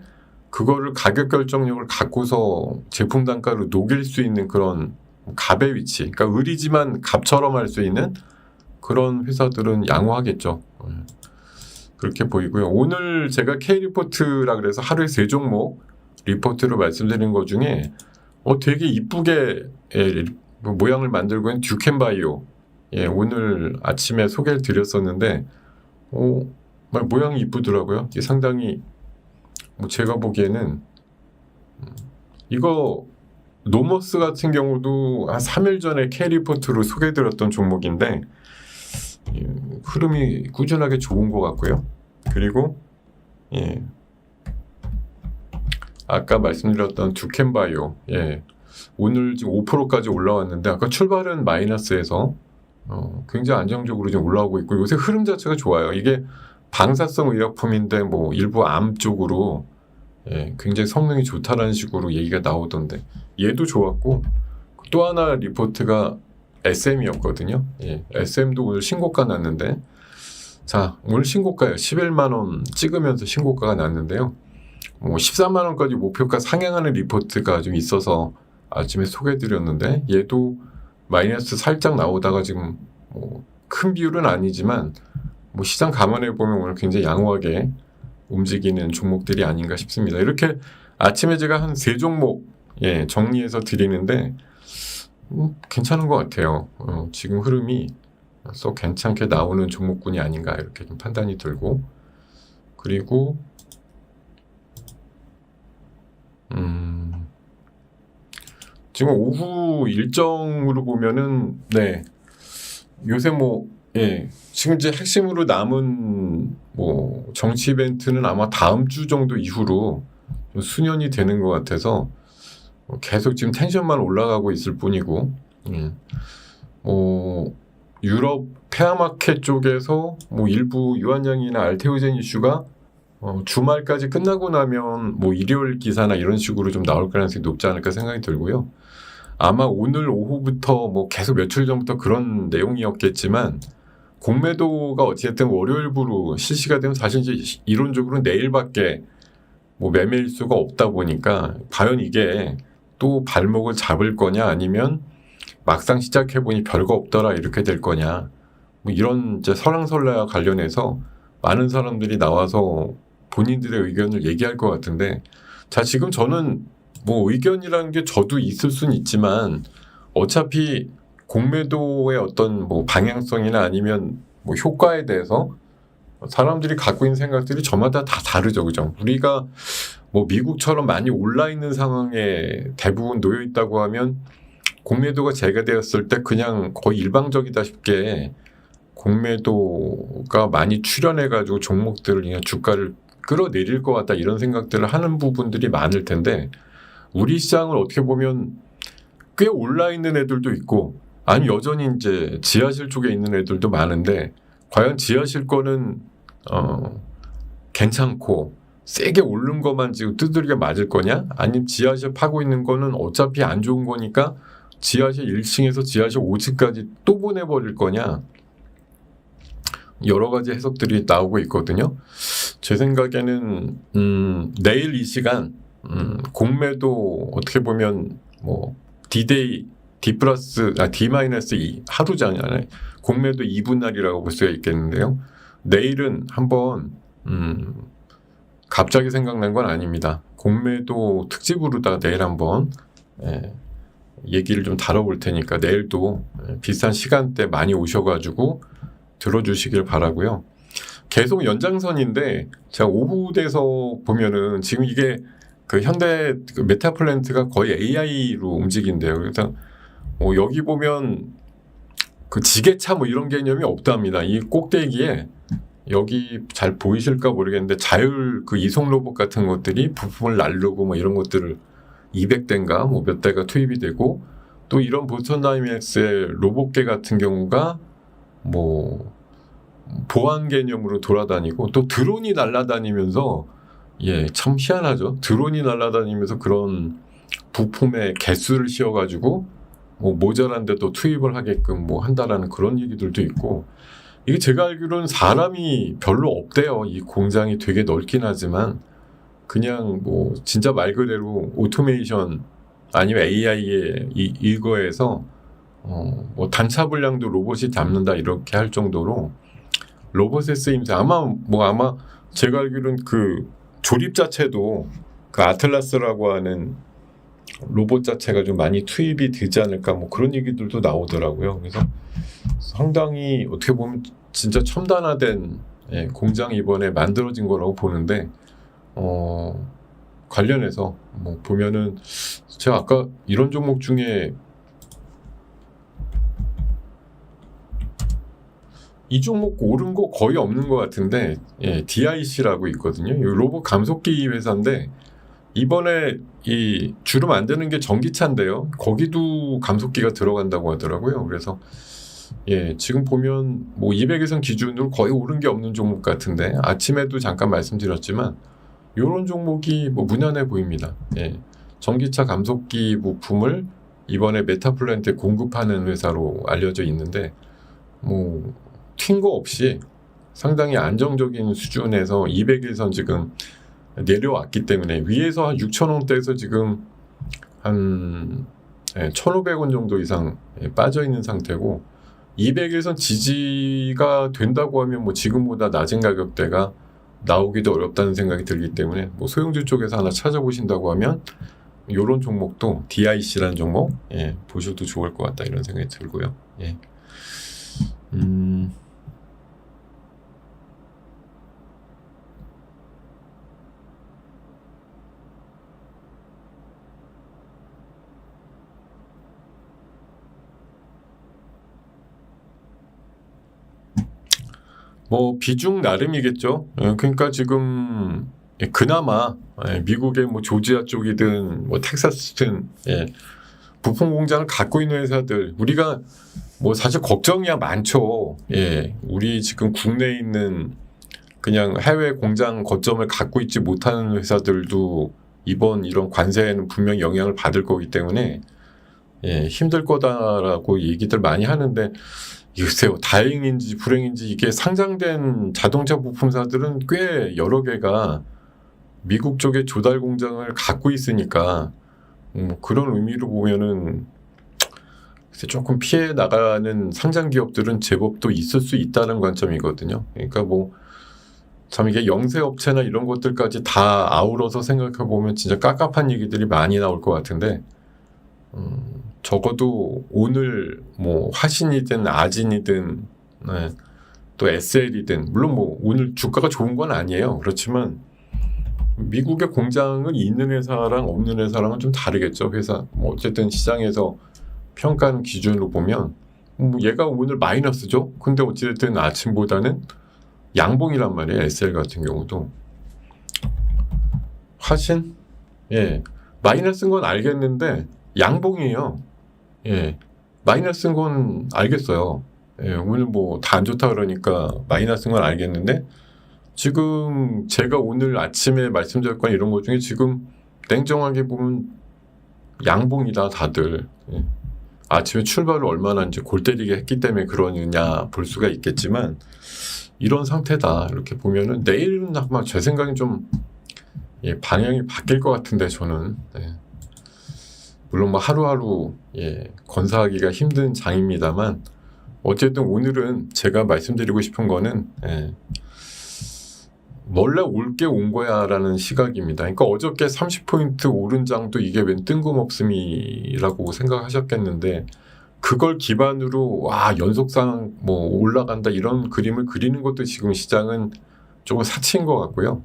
그거를 가격 결정력을 갖고서 제품 단가로 녹일 수 있는 그런 갑의 위치, 그러니까 을이지만 갑처럼 할 수 있는 그런 회사들은 양호하겠죠. 그렇게 보이고요. 오늘 제가 K리포트라 그래서 하루에 3종목 리포트로 말씀드린 것 중에 되게 이쁘게 모양을 만들고 있는 듀켄바이오, 오늘 아침에 소개를 드렸었는데 모양이 이쁘더라고요. 상당히 제가 보기에는 이거 노모스 같은 경우도 한 3일 전에 K리포트로 소개해드렸던 종목인데 흐름이 꾸준하게 좋은 것 같고요. 그리고 아까 말씀드렸던 듀켄바이오, 오늘 지금 5%까지 올라왔는데 아까 출발은 마이너스에서 굉장히 안정적으로 좀 올라오고 있고 요새 흐름 자체가 좋아요. 이게 방사성 의약품인데 뭐 일부 암 쪽으로 굉장히 성능이 좋다라는 식으로 얘기가 나오던데 얘도 좋았고 또 하나 리포트가 SM이었거든요. SM도 오늘 신고가 났는데 자 오늘 신고가요. 11만 원 찍으면서 신고가가 났는데요. 13만 원까지 목표가 상향하는 리포트가 좀 있어서 아침에 소개해드렸는데 얘도 마이너스 살짝 나오다가 지금 큰 비율은 아니지만 시장 감안해 보면 오늘 굉장히 양호하게 움직이는 종목들이 아닌가 싶습니다. 이렇게 아침에 제가 한 3종목 정리해서 드리는데 괜찮은 것 같아요. 지금 흐름이 썩 괜찮게 나오는 종목군이 아닌가 이렇게 좀 판단이 들고 그리고 지금 오후 일정으로 보면은 요새 지금 이제 핵심으로 남은 정치 이벤트는 아마 다음 주 정도 이후로 좀 수년이 되는 것 같아서 계속 지금 텐션만 올라가고 있을 뿐이고 유럽 페어마켓 쪽에서 일부 유한양이나 알테오젠 이슈가 주말까지 끝나고 나면 일요일 기사나 이런 식으로 좀 나올 가능성이 높지 않을까 생각이 들고요. 아마 오늘 오후부터 계속 며칠 전부터 그런 내용이었겠지만 공매도가 어쨌든 월요일부로 실시가 되면 사실 이제 이론적으로 내일밖에 매매일수가 없다 보니까 과연 이게 또 발목을 잡을 거냐 아니면 막상 시작해보니 별거 없더라 이렇게 될 거냐 이런 이제 설왕설래와 관련해서 많은 사람들이 나와서 본인들의 의견을 얘기할 것 같은데 자 지금 저는 의견이라는 게 저도 있을 수는 있지만 어차피 공매도의 어떤 방향성이나 아니면 효과에 대해서 사람들이 갖고 있는 생각들이 저마다 다 다르죠, 그죠? 우리가 미국처럼 많이 올라 있는 상황에 대부분 놓여 있다고 하면 공매도가 재개되었을 때 그냥 거의 일방적이다 싶게 공매도가 많이 출현해가지고 종목들을 그냥 주가를 끌어내릴 것 같다 이런 생각들을 하는 부분들이 많을 텐데 우리 시장을 어떻게 보면 꽤 올라 있는 애들도 있고 아니 여전히 이제 지하실 쪽에 있는 애들도 많은데 과연 지하실 거는 괜찮고 세게 오른 것만 지금 두드리게 맞을 거냐? 아니면 지하실 파고 있는 거는 어차피 안 좋은 거니까 지하실 1층에서 지하실 5층까지 또 보내버릴 거냐? 여러 가지 해석들이 나오고 있거든요. 제 생각에는 내일 이 시간 공매도 어떻게 보면 D-Day D+2 하루잖아요. 공매도 2분 날이라고 볼 수가 있겠는데요. 내일은 한번 갑자기 생각난 건 아닙니다. 공매도 특집으로다가 내일 한번 얘기를 좀 다뤄볼 테니까 내일도 비슷한 시간대 많이 오셔가지고 들어주시길 바라고요. 계속 연장선인데 제가 오후 돼서 보면은 지금 이게 그 현대 메타플랜트가 거의 AI로 움직인대요. 그래서 여기 보면 그 지게차 이런 개념이 없답니다. 이 꼭대기에 여기 잘 보이실까 모르겠는데 자율 그 이송 로봇 같은 것들이 부품을 날르고 이런 것들을 200대인가 몇 대가 투입이 되고 또 이런 보스턴 다이내믹스의 로봇계 같은 경우가 보안 개념으로 돌아다니고 또 드론이 날아다니면서 참 희한하죠. 드론이 날아다니면서 그런 부품의 개수를 씌워가지고 뭐 모자란데도 투입을 하게끔 뭐 한다라는 그런 얘기들도 있고, 이게 제가 알기로는 사람이 별로 없대요. 이 공장이 되게 넓긴 하지만 그냥 뭐 진짜 말 그대로 오토메이션 아니면 AI의 이거에서 뭐 단차 분량도 로봇이 잡는다 이렇게 할 정도로 로봇의 쓰임새 아마 제가 알기로는 그 조립 자체도 그 아틀라스라고 하는 로봇 자체가 좀 많이 투입이 되지 않을까 뭐 그런 얘기들도 나오더라고요. 그래서 상당히 어떻게 보면 진짜 첨단화된 공장이 이번에 만들어진 거라고 보는데, 관련해서 뭐 보면은 제가 아까 이런 종목 중에 이 종목 오른 거 거의 없는 것 같은데, DIC라고 있거든요. 이 로봇 감속기 회사인데 이번에 이 주로 만드는 게 전기차인데요. 거기도 감속기가 들어간다고 하더라고요. 그래서 지금 보면 뭐 200일선 기준으로 거의 오른 게 없는 종목 같은데, 아침에도 잠깐 말씀드렸지만 이런 종목이 뭐 무난해 보입니다. 전기차 감속기 부품을 이번에 메타플랜트에 공급하는 회사로 알려져 있는데 뭐 튄 거 없이 상당히 안정적인 수준에서 200일선 지금 내려왔기 때문에 위에서 한 6,000원대에서 지금 한 1,500원 정도 이상 빠져 있는 상태고, 200일선 지지가 된다고 하면 뭐 지금보다 낮은 가격대가 나오기도 어렵다는 생각이 들기 때문에 뭐 소형주 쪽에서 하나 찾아보신다고 하면 이런 종목도 DIC라는 종목 보셔도 좋을 것 같다 이런 생각이 들고요. 뭐 비중 나름이겠죠. 그러니까 지금 그나마 미국의 뭐 조지아 쪽이든 뭐 텍사스든 부품 공장을 갖고 있는 회사들, 우리가 뭐 사실 걱정이야 많죠. 우리 지금 국내에 있는 그냥 해외 공장 거점을 갖고 있지 못하는 회사들도 이번 이런 관세에는 분명 영향을 받을 거기 때문에 힘들 거다라고 얘기들 많이 하는데, 글쎄요, 다행인지 불행인지 이게 상장된 자동차 부품사들은 꽤 여러 개가 미국 쪽에 조달 공장을 갖고 있으니까 그런 의미로 보면은 조금 피해 나가는 상장 기업들은 제법 또 있을 수 있다는 관점이거든요. 그러니까 뭐 참 이게 영세 업체나 이런 것들까지 다 아우러서 생각해 보면 진짜 깝깝한 얘기들이 많이 나올 것 같은데, 적어도 오늘 뭐 화신이든 아진이든 또 SL이든 물론 뭐 오늘 주가가 좋은 건 아니에요. 그렇지만 미국의 공장은 있는 회사랑 없는 회사랑은 좀 다르겠죠. 회사 뭐 어쨌든 시장에서 평가하는 기준으로 보면 뭐 얘가 오늘 마이너스죠. 근데 어찌됐든 아침보다는 양봉이란 말이에요. SL 같은 경우도. 화신? 마이너스인 건 알겠는데 양봉이에요. 마이너스인 건 알겠어요. 오늘 뭐 다 안 좋다 그러니까 마이너스인 건 알겠는데, 지금 제가 오늘 아침에 말씀드렸건 이런 것 중에 지금 냉정하게 보면 양봉이다 다들. 아침에 출발을 얼마나 이제 골 때리게 했기 때문에 그러느냐 볼 수가 있겠지만 이런 상태다 이렇게 보면은 내일은 아마 제 생각엔 좀 방향이 바뀔 것 같은데 저는. 물론 뭐 하루하루 건사하기가 힘든 장입니다만 어쨌든 오늘은 제가 말씀드리고 싶은 거는 원래 올 게 온 거야 라는 시각입니다. 그러니까 어저께 30포인트 오른 장도 이게 웬 뜬금없음이라고 생각하셨겠는데, 그걸 기반으로 와 연속상 뭐 올라간다 이런 그림을 그리는 것도 지금 시장은 조금 사치인 것 같고요.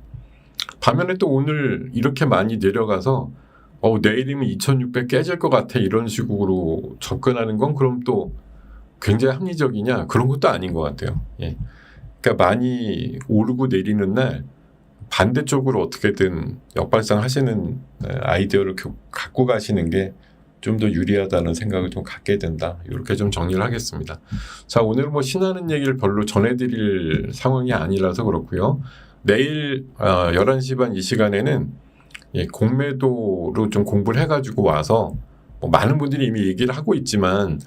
반면에 또 오늘 이렇게 많이 내려가서 내일이면 2600 깨질 것 같아 이런 식으로 접근하는 건 그럼 또 굉장히 합리적이냐? 그런 것도 아닌 것 같아요. 그러니까 많이 오르고 내리는 날 반대쪽으로 어떻게든 역발상 하시는 아이디어를 갖고 가시는 게 좀 더 유리하다는 생각을 좀 갖게 된다. 이렇게 좀 정리를 하겠습니다. 자, 오늘 뭐 신하는 얘기를 별로 전해드릴 상황이 아니라서 그렇고요. 내일 11시 반 이 시간에는 공매도로 좀 공부를 해가지고 와서 뭐 많은 분들이 이미 얘기를 하고 있지만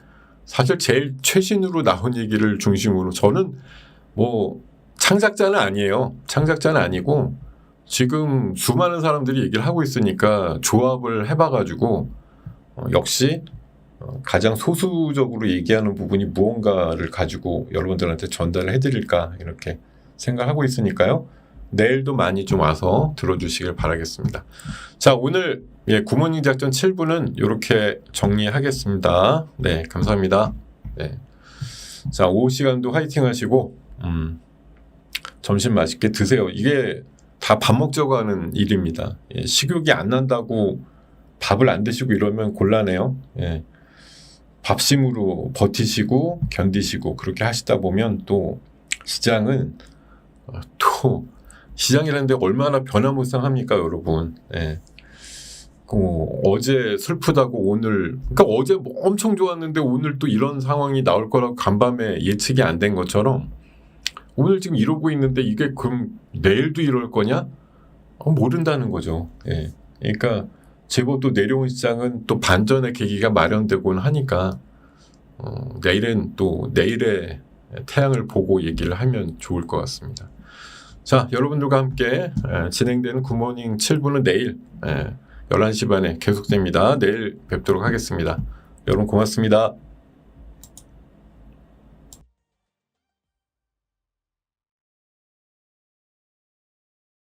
사실 제일 최신으로 나온 얘기를 중심으로 저는 뭐 창작자는 아니에요. 창작자는 아니고 지금 수많은 사람들이 얘기를 하고 있으니까 조합을 해봐가지고 역시 가장 소수적으로 얘기하는 부분이 무언가를 가지고 여러분들한테 전달을 해드릴까 이렇게 생각하고 있으니까요. 내일도 많이 좀 와서 들어주시길 바라겠습니다. 자, 오늘 굿모닝 작전 7부는 이렇게 정리하겠습니다. 네, 감사합니다. 네. 자, 오후 시간도 화이팅 하시고 점심 맛있게 드세요. 이게 다 밥 먹자고 하는 일입니다. 식욕이 안 난다고 밥을 안 드시고 이러면 곤란해요. 밥심으로 버티시고 견디시고 그렇게 하시다 보면 또 시장은 또 시장이라는 데 얼마나 변화무쌍합니까, 여러분. 어제 슬프다고 오늘, 그러니까 어제 뭐 엄청 좋았는데 오늘 또 이런 상황이 나올 거라고 간밤에 예측이 안 된 것처럼 오늘 지금 이러고 있는데 이게 그럼 내일도 이럴 거냐? 모른다는 거죠. 그러니까 제법 또 내려온 시장은 또 반전의 계기가 마련되곤 하니까 내일은 또 내일의 태양을 보고 얘기를 하면 좋을 것 같습니다. 자, 여러분들과 함께 진행되는 굿모닝 7부는 내일 11시 반에 계속됩니다. 내일 뵙도록 하겠습니다. 여러분 고맙습니다.